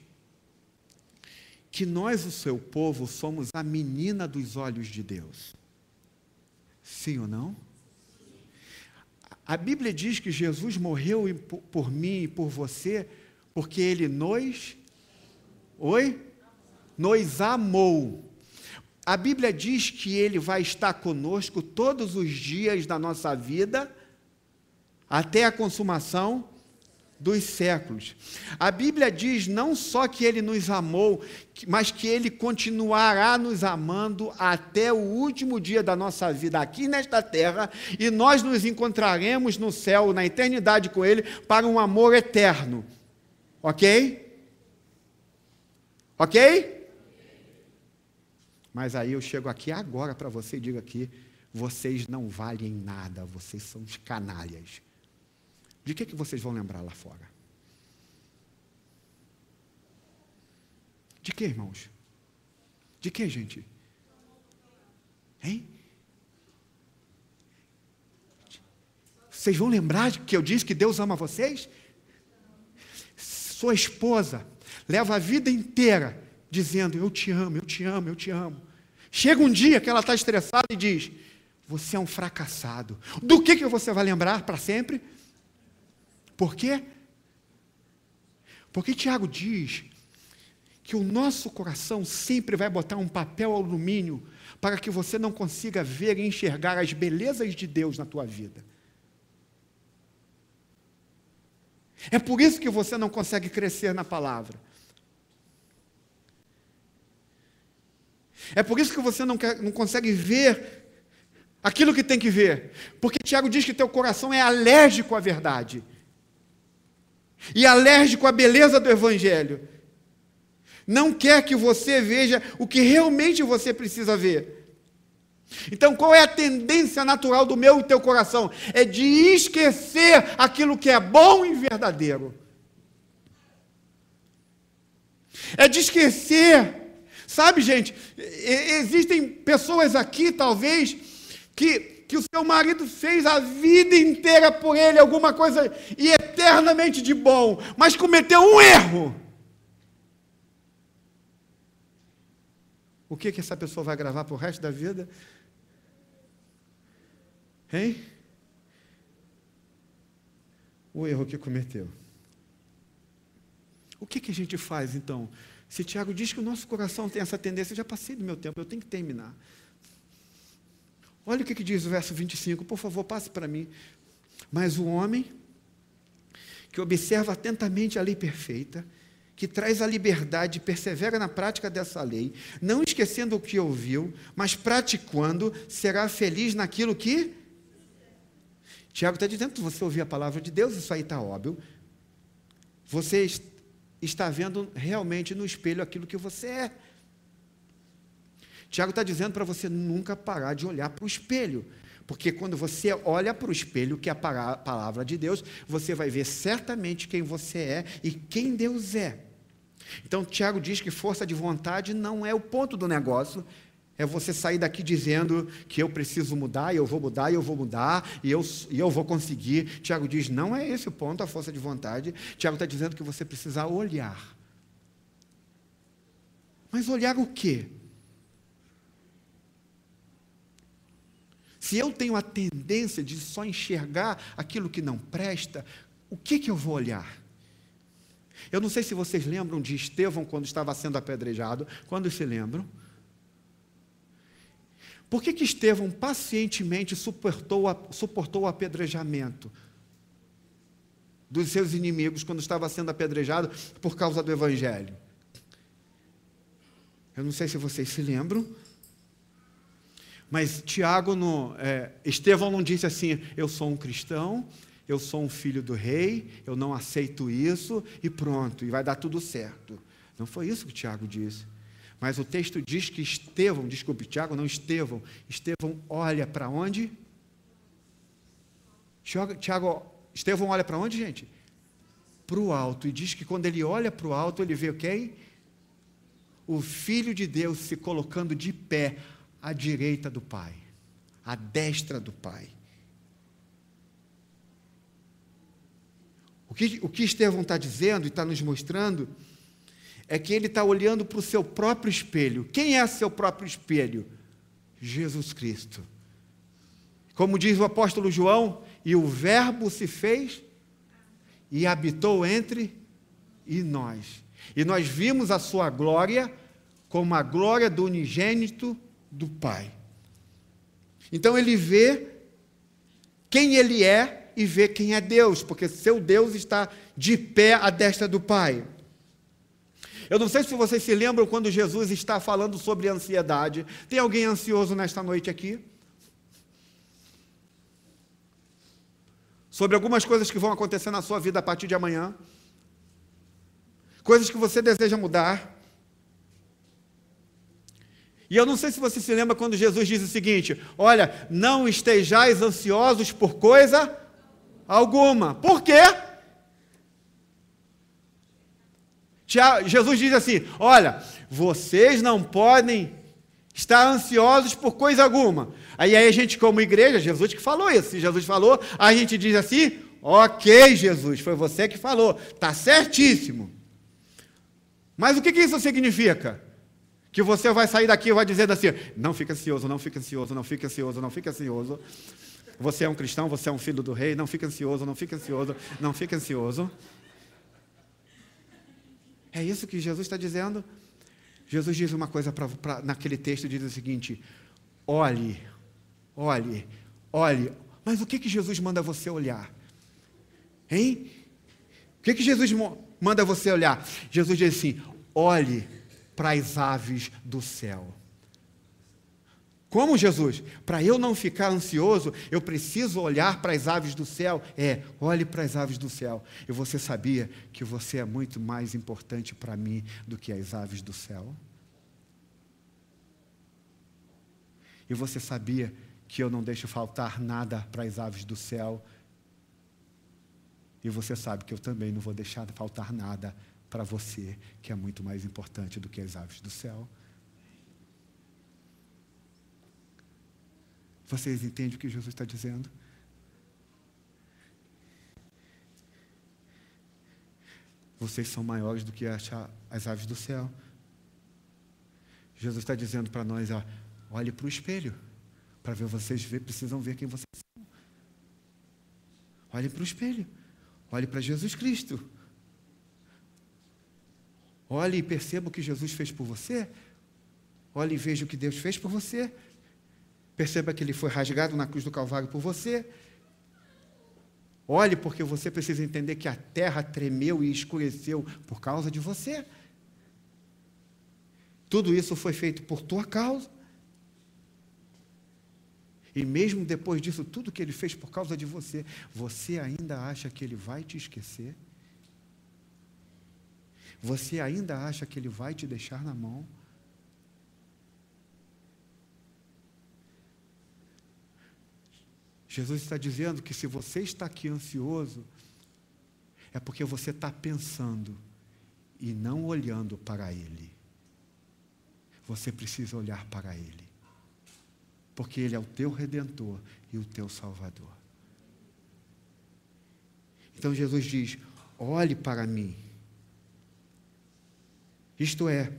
que nós, o seu povo, somos a menina dos olhos de Deus. Sim ou não? A Bíblia diz que Jesus morreu por mim e por você, porque Ele nos amou. A Bíblia diz que Ele vai estar conosco todos os dias da nossa vida, até a consumação dos séculos. A Bíblia diz não só que Ele nos amou, mas que Ele continuará nos amando até o último dia da nossa vida aqui nesta terra, e nós nos encontraremos no céu, na eternidade com Ele, para um amor eterno. Ok? Ok? Mas aí eu chego aqui agora para você e digo aqui, vocês não valem nada, vocês são os canalhas. De que vocês vão lembrar lá fora? De que, irmãos? De que, gente? Hein? Vocês vão lembrar que eu disse que Deus ama vocês? Sua esposa leva a vida inteira dizendo, eu te amo, eu te amo, eu te amo. Chega um dia que ela está estressada e diz, você é um fracassado. Do que você vai lembrar para sempre? Por quê? Porque Tiago diz que o nosso coração sempre vai botar um papel alumínio para que você não consiga ver e enxergar as belezas de Deus na tua vida. É por isso que você não consegue crescer na palavra. É por isso que você não consegue ver aquilo que tem que ver. Porque Tiago diz que teu coração é alérgico à verdade. E alérgico à beleza do Evangelho. Não quer que você veja o que realmente você precisa ver. Então, qual é a tendência natural do meu e teu coração? É de esquecer aquilo que é bom e verdadeiro. É de esquecer. Sabe, gente, existem pessoas aqui, talvez, que o seu marido fez a vida inteira por ele alguma coisa e eternamente de bom, mas cometeu um erro. o que essa pessoa vai gravar para o resto da vida? Hein? O erro que cometeu. O que a gente faz, então? Se Tiago diz que o nosso coração tem essa tendência, eu já passei do meu tempo, eu tenho que terminar. Olha o que diz o verso 25, por favor, passe para mim. Mas o homem que observa atentamente a lei perfeita, que traz a liberdade e persevera na prática dessa lei, não esquecendo o que ouviu, mas praticando, será feliz naquilo que... Tiago está dizendo que você ouvir a palavra de Deus, isso aí está óbvio. Você está vendo realmente no espelho aquilo que você é. Tiago está dizendo para você nunca parar de olhar para o espelho, porque quando você olha para o espelho, que é a palavra de Deus, você vai ver certamente quem você é e quem Deus é. Então, Tiago diz que força de vontade não é o ponto do negócio, é você sair daqui dizendo que eu preciso mudar, e eu vou mudar, e eu vou mudar, e eu vou conseguir. Tiago diz, não é esse o ponto, a força de vontade. Tiago está dizendo que você precisa olhar. Mas olhar o quê? Se eu tenho a tendência de só enxergar aquilo que não presta, o que eu vou olhar? Eu não sei se vocês lembram de Estevão quando estava sendo apedrejado. Quando se lembram? Por que Estevão pacientemente suportou o apedrejamento dos seus inimigos quando estava sendo apedrejado por causa do Evangelho? Eu não sei se vocês se lembram, mas Estevão não disse assim, eu sou um cristão, eu sou um filho do rei, eu não aceito isso, e pronto, e vai dar tudo certo. Não foi isso que Tiago disse. Mas o texto diz que Estevão olha para onde? Estevão olha para onde, gente? Para o alto, e diz que quando ele olha para o alto, ele vê quem? O Filho de Deus se colocando de pé, à direita do Pai, à destra do Pai. O que Estevão está dizendo e está nos mostrando é que ele está olhando para o seu próprio espelho. Quem é seu próprio espelho? Jesus Cristo. Como diz o apóstolo João, e o Verbo se fez e habitou entre nós. E nós vimos a sua glória como a glória do unigênito do Pai. Então ele vê quem ele é e vê quem é Deus, porque seu Deus está de pé à destra do Pai. Eu não sei se vocês se lembram quando Jesus está falando sobre ansiedade. Tem alguém ansioso nesta noite aqui? Sobre algumas coisas que vão acontecer na sua vida a partir de amanhã? Coisas que você deseja mudar? E eu não sei se você se lembra quando Jesus diz o seguinte, olha, não estejais ansiosos por coisa alguma. Por quê? Jesus diz assim, olha, vocês não podem estar ansiosos por coisa alguma. Aí a gente, como igreja, Jesus que falou isso, se Jesus falou, a gente diz assim, ok, Jesus, foi você que falou, está certíssimo. Mas o que isso significa? Que você vai sair daqui e vai dizendo assim, não fica ansioso, não fica ansioso, não fica ansioso, não fica ansioso. Você é um cristão, você é um filho do rei, não fica ansioso, não fica ansioso, não fica ansioso. É isso que Jesus está dizendo? Jesus diz uma coisa naquele texto, diz o seguinte, olhe. Mas o que Jesus manda você olhar? Hein? O que Jesus manda você olhar? Jesus diz assim, olhe para as aves do céu. Como, Jesus? Para eu não ficar ansioso, eu preciso olhar para as aves do céu. Olhe para as aves do céu. E você sabia que você é muito mais importante para mim do que as aves do céu? E você sabia que eu não deixo faltar nada para as aves do céu? E você sabe que eu também não vou deixar faltar nada para você, que é muito mais importante do que as aves do céu. Vocês entendem o que Jesus está dizendo? Vocês são maiores do que as aves do céu. Jesus está dizendo para nós, ó, olhe para o espelho, para ver vocês precisam ver quem vocês são. Olhe para o espelho, olhe para Jesus Cristo. Olhe e perceba o que Jesus fez por você. Olhe e veja o que Deus fez por você. Perceba que Ele foi rasgado na cruz do Calvário por você. Olhe, porque você precisa entender que a terra tremeu e escureceu por causa de você. Tudo isso foi feito por tua causa. E mesmo depois disso, tudo que Ele fez por causa de você, você ainda acha que Ele vai te esquecer? Você ainda acha que Ele vai te deixar na mão? Jesus está dizendo que se você está aqui ansioso, é porque você está pensando e não olhando para Ele. Você precisa olhar para Ele, porque Ele é o teu Redentor e o teu Salvador. Então Jesus diz, olhe para mim. Isto é,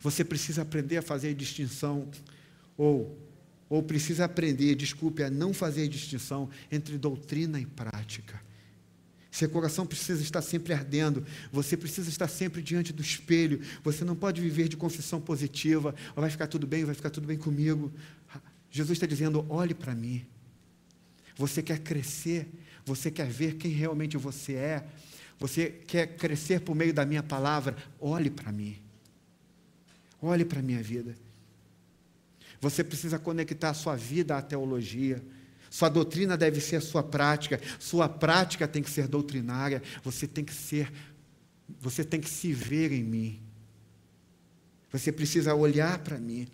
você precisa aprender a fazer distinção, ou precisa aprender, a não fazer distinção entre doutrina e prática. Seu coração precisa estar sempre ardendo, você precisa estar sempre diante do espelho, você não pode viver de confissão positiva, vai ficar tudo bem comigo. Jesus está dizendo, olhe para mim. Você quer crescer, você quer ver quem realmente você é, você quer crescer por meio da minha palavra, olhe para mim. Olhe para a minha vida. Você precisa conectar a sua vida à teologia. Sua doutrina deve ser a sua prática tem que ser doutrinária, você tem que se ver em mim. Você precisa olhar para mim.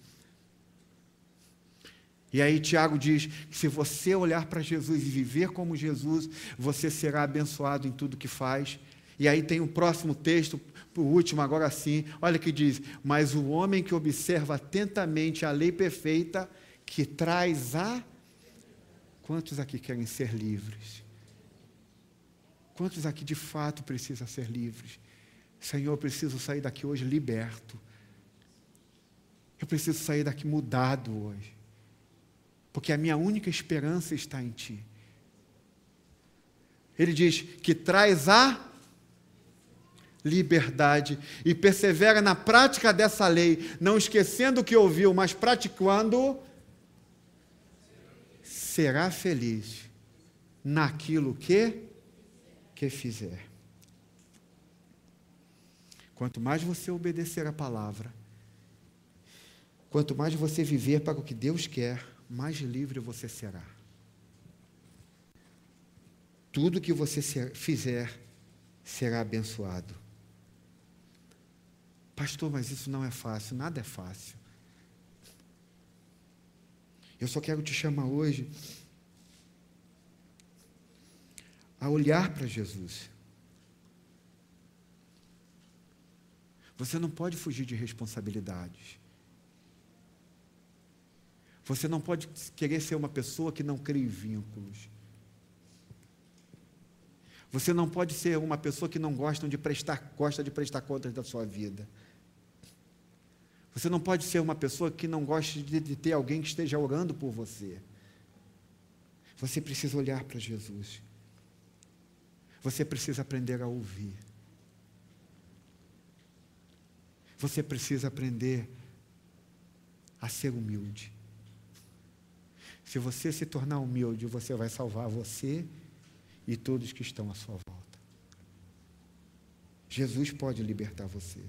E aí Tiago diz que se você olhar para Jesus e viver como Jesus, você será abençoado em tudo que faz. E aí tem o próximo texto, o último agora sim, olha que diz, mas o homem que observa atentamente a lei perfeita, que traz a... Quantos aqui querem ser livres? Quantos aqui de fato precisam ser livres? Senhor, eu preciso sair daqui hoje liberto. Eu preciso sair daqui mudado hoje. Porque a minha única esperança está em Ti. Ele diz que traz a liberdade e persevera na prática dessa lei, não esquecendo o que ouviu, mas praticando, será feliz naquilo que fizer. Quanto mais você obedecer a palavra, quanto mais você viver para o que Deus quer, mais livre você será. Tudo que você fizer será abençoado. Pastor, mas isso não é fácil. Nada é fácil. Eu só quero te chamar hoje a olhar para Jesus. Você não pode fugir de responsabilidades. Você não pode querer ser uma pessoa que não crê em vínculos. Você não pode ser uma pessoa que não gosta de prestar contas da sua vida. Você não pode ser uma pessoa que não gosta de ter alguém que esteja orando por você. Você precisa olhar para Jesus. Você precisa aprender a ouvir. Você precisa aprender a ser humilde. Se você se tornar humilde, você vai salvar você e todos que estão à sua volta. Jesus pode libertar você.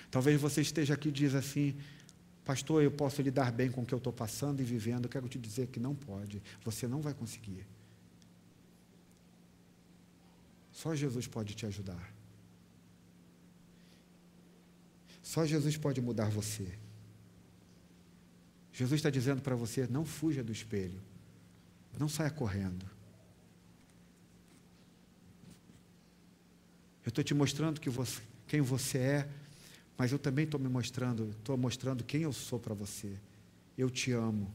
Talvez você esteja aqui e diz assim, pastor, eu posso lidar bem com o que eu estou passando e vivendo. Eu quero te dizer que não pode. Você não vai conseguir. Só Jesus pode te ajudar. Só Jesus pode mudar você. Jesus está dizendo para você, não fuja do espelho. Não saia correndo. Eu estou te mostrando quem você é, mas eu também estou mostrando quem eu sou para você. Eu te amo.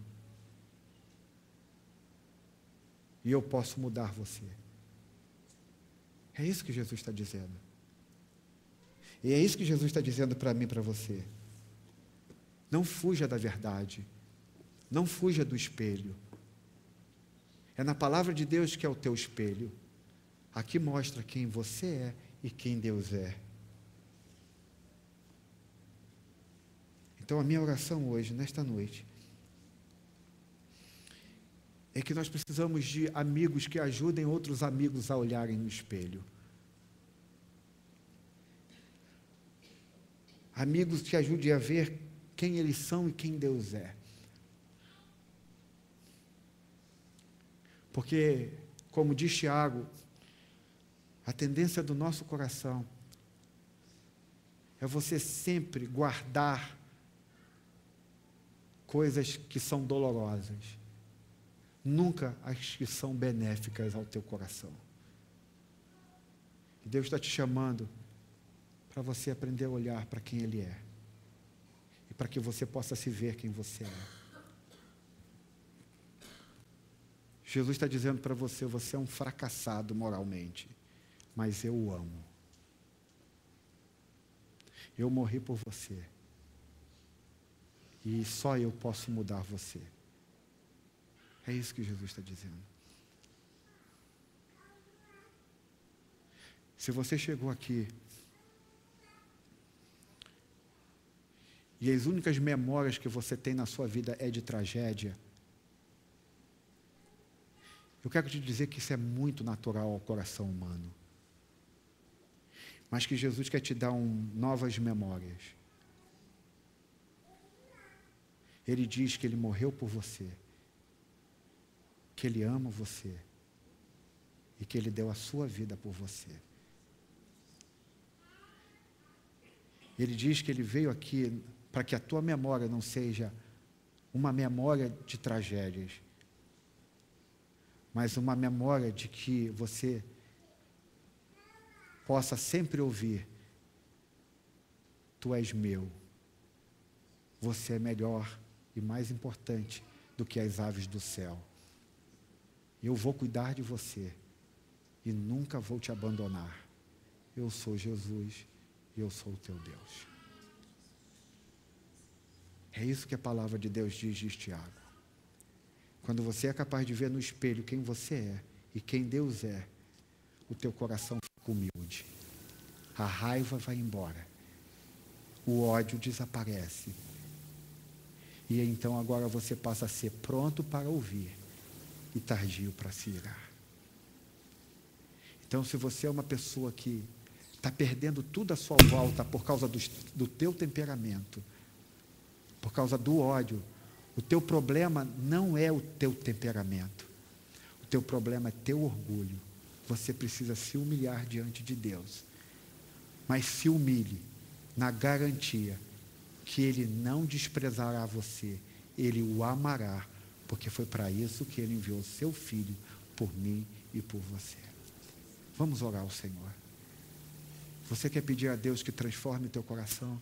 E eu posso mudar você. É isso que Jesus está dizendo. E é isso que Jesus está dizendo para mim e para você. Não fuja da verdade. Não fuja do espelho. É na palavra de Deus que é o teu espelho. Aqui mostra quem você é e quem Deus é. Então a minha oração hoje, nesta noite, é que nós precisamos de amigos que ajudem outros amigos a olharem no espelho. Amigos que ajudem a ver quem eles são e quem Deus é. Porque, como diz Tiago, a tendência do nosso coração é você sempre guardar coisas que são dolorosas, nunca as que são benéficas ao teu coração. E Deus está te chamando para você aprender a olhar para quem Ele é e para que você possa se ver quem você é. Jesus está dizendo para você, você é um fracassado moralmente, mas eu o amo. Eu morri por você. E só eu posso mudar você. É isso que Jesus está dizendo. Se você chegou aqui e as únicas memórias que você tem na sua vida é de tragédia, eu quero te dizer que isso é muito natural ao coração humano. Mas que Jesus quer te dar novas memórias. Ele diz que Ele morreu por você, que Ele ama você e que Ele deu a sua vida por você. Ele diz que Ele veio aqui para que a tua memória não seja uma memória de tragédias, mas uma memória de que você possa sempre ouvir: tu és meu, você é melhor e mais importante do que as aves do céu. Eu vou cuidar de você e nunca vou te abandonar. Eu sou Jesus e eu sou o teu Deus. É isso que a palavra de Deus diz Tiago. Quando você é capaz de ver no espelho quem você é e quem Deus é, o teu coração fica humilde. A raiva vai embora. O ódio desaparece. E então agora você passa a ser pronto para ouvir e tardio para se irar. Então, se você é uma pessoa que está perdendo tudo à sua volta por causa do teu temperamento, por causa do ódio, o teu problema não é o teu temperamento. O teu problema é teu orgulho. Você precisa se humilhar diante de Deus. Mas se humilhe na garantia que Ele não desprezará você, Ele o amará, porque foi para isso que Ele enviou o seu Filho, por mim e por você. Vamos orar ao Senhor. Você quer pedir a Deus que transforme o teu coração?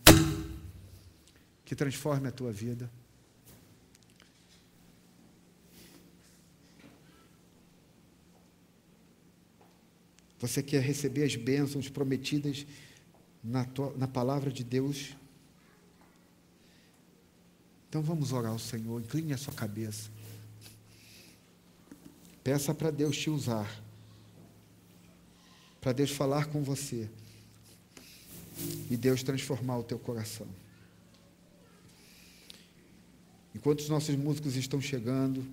Que transforme a tua vida? Você quer receber as bênçãos prometidas na palavra de Deus? Então vamos orar ao Senhor. Incline a sua cabeça. Peça para Deus te usar, para Deus falar com você e Deus transformar o teu coração. Enquanto os nossos músicos estão chegando,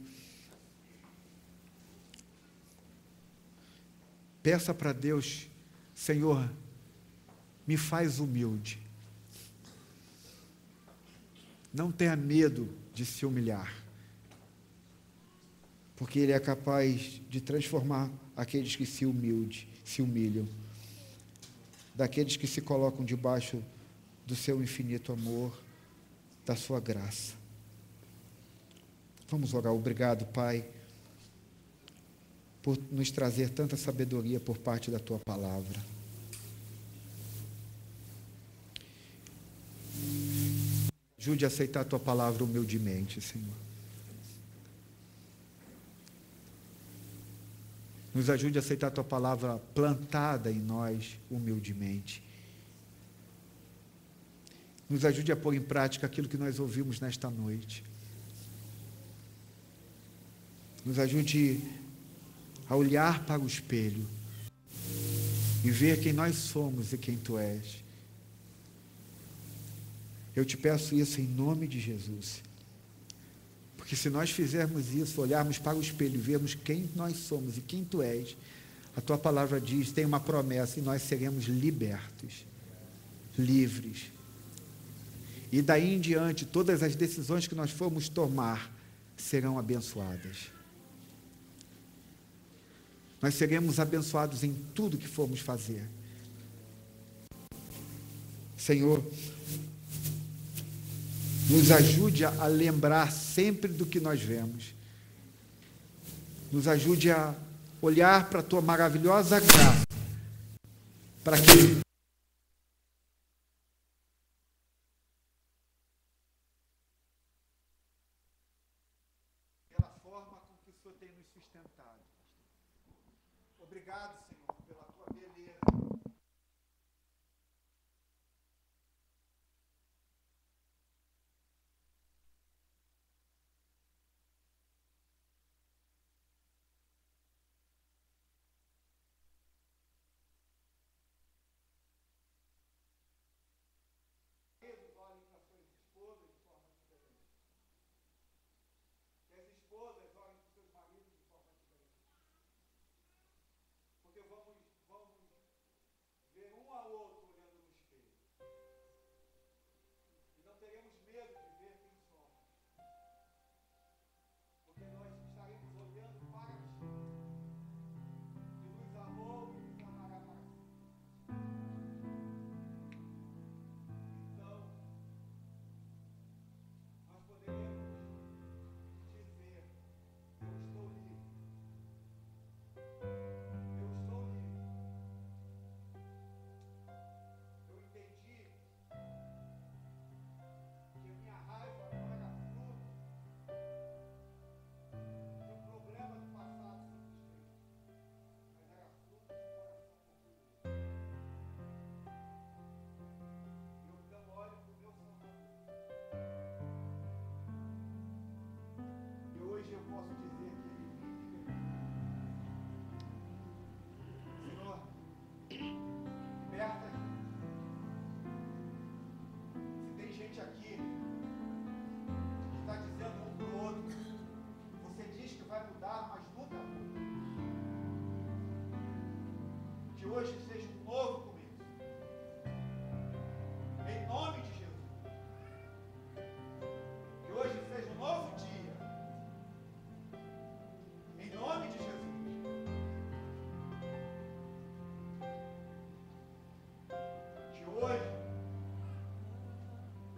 peça para Deus: Senhor, me faz humilde. Não tenha medo de se humilhar, porque Ele é capaz de transformar aqueles que se humilham, daqueles que se colocam debaixo do seu infinito amor, da sua graça. Vamos orar. Obrigado, Pai, por nos trazer tanta sabedoria por parte da Tua palavra. Ajude a aceitar a Tua palavra humildemente, Senhor. Nos ajude a aceitar a Tua palavra plantada em nós humildemente. Nos ajude a pôr em prática aquilo que nós ouvimos nesta noite. Nos ajude a olhar para o espelho e ver quem nós somos e quem Tu és. Eu te peço isso em nome de Jesus. Porque se nós fizermos isso, olharmos para o espelho e vermos quem nós somos e quem Tu és, a Tua palavra diz, tem uma promessa, e nós seremos libertos, livres. E daí em diante, todas as decisões que nós formos tomar serão abençoadas. Nós seremos abençoados em tudo que formos fazer. Senhor, nos ajude a lembrar sempre do que nós vemos. Nos ajude a olhar para a Tua maravilhosa graça, para que pela forma com que o Senhor tem nos sustentado. Obrigado, Senhor, pela Tua beleza. Olhem para suas esposas de forma diferente. Que as esposas olhem para seus maridos de forma diferente. Porque vamos ver um ao outro olhando no espelho. E não teremos medo de ver quem somos. Porque nós estaremos olhando para Ti, que nos amou e nos amará para sempre. Então, nós poderemos dizer: eu estou livre. Eu estou livre. Eu entendi que a minha raiva não era fruto de um problema do passado simplesmente, mas era fruto de um coração confuso. E eu então olho para o meu Salvador. E hoje eu posso dizer que Ele me libertou. Senhor, liberta a gente. Se tem gente aqui que está dizendo um para o outro, você diz que vai mudar, mas nunca muda. Que hoje seja um novo começo. Em nome de Jesus. Que hoje seja um novo dia. Em nome de Jesus. Que hoje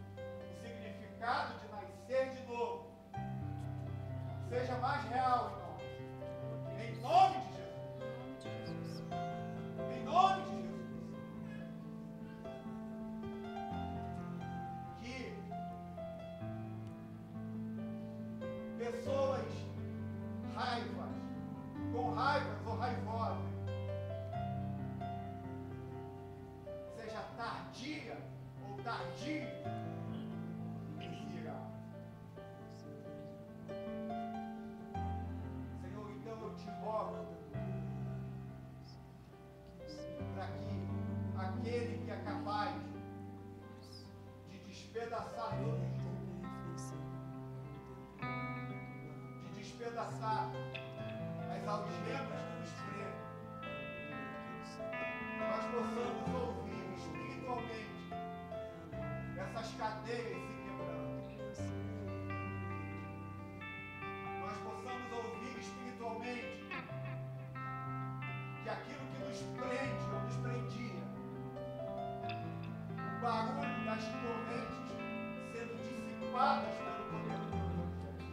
o significado de nascer de novo seja mais real em nós. Em nome de Jesus. Em nome de Jesus. Que pessoas com raivas ou raivosas, seja tardia ou tardio, irá. Senhor, então eu te rogo para que aquele que é capaz de despedaçar todo o jugo, de despedaçar as algemas que nos prendem, nós possamos ouvir espiritualmente essas cadeias se quebrando. Nós possamos ouvir espiritualmente que aquilo que nos prende ou nos prendia, o barulho das correntes sendo dissipadas pelo poder do Evangelho.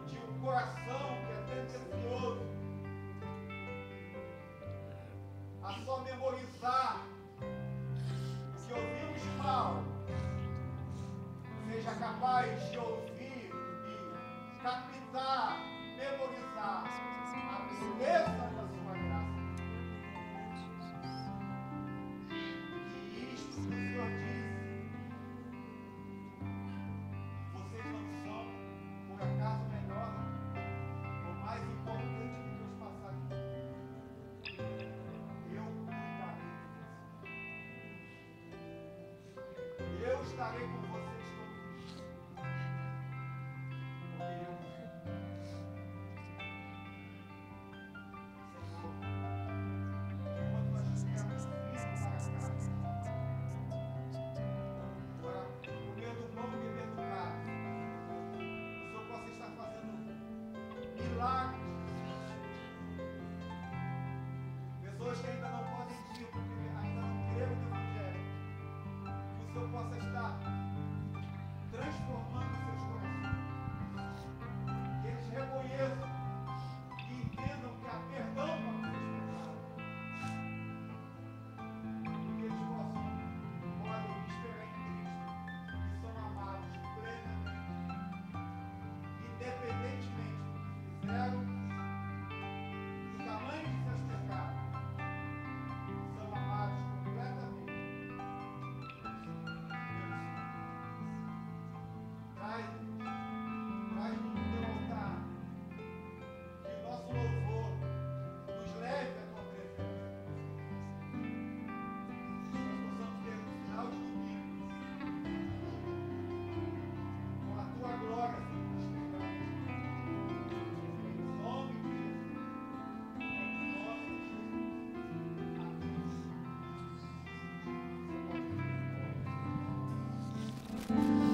De um coração que é tendencioso a só memorizar o que ouvimos de mal, seja capaz de ouvir e captar, memorizar a beleza da Sua graça. Que isto estarei com vocês todos os dias. Porque eu, Senhor, enquanto nós estivermos vindo para casa, para comer do pão e beber do cálice, o Senhor possa estar fazendo milagres. Pessoas que ainda não podem vir porque ainda não creram no Evangelho, que o Senhor possa estar transformando seus corações, que eles reconheçam e entendam que há perdão para os seus pecados, e que eles podem esperar em Cristo, que são amados plenamente, independentemente do que fizeram, do tamanho de seus pecados. São amados completamente. Traz-nos no teu altar, que o nosso louvor nos leve à tua presença. Nós possamos ter um final de domingo com a tua glória sendo despejada. Em nome de Jesus. Em nome de Jesus. Amém.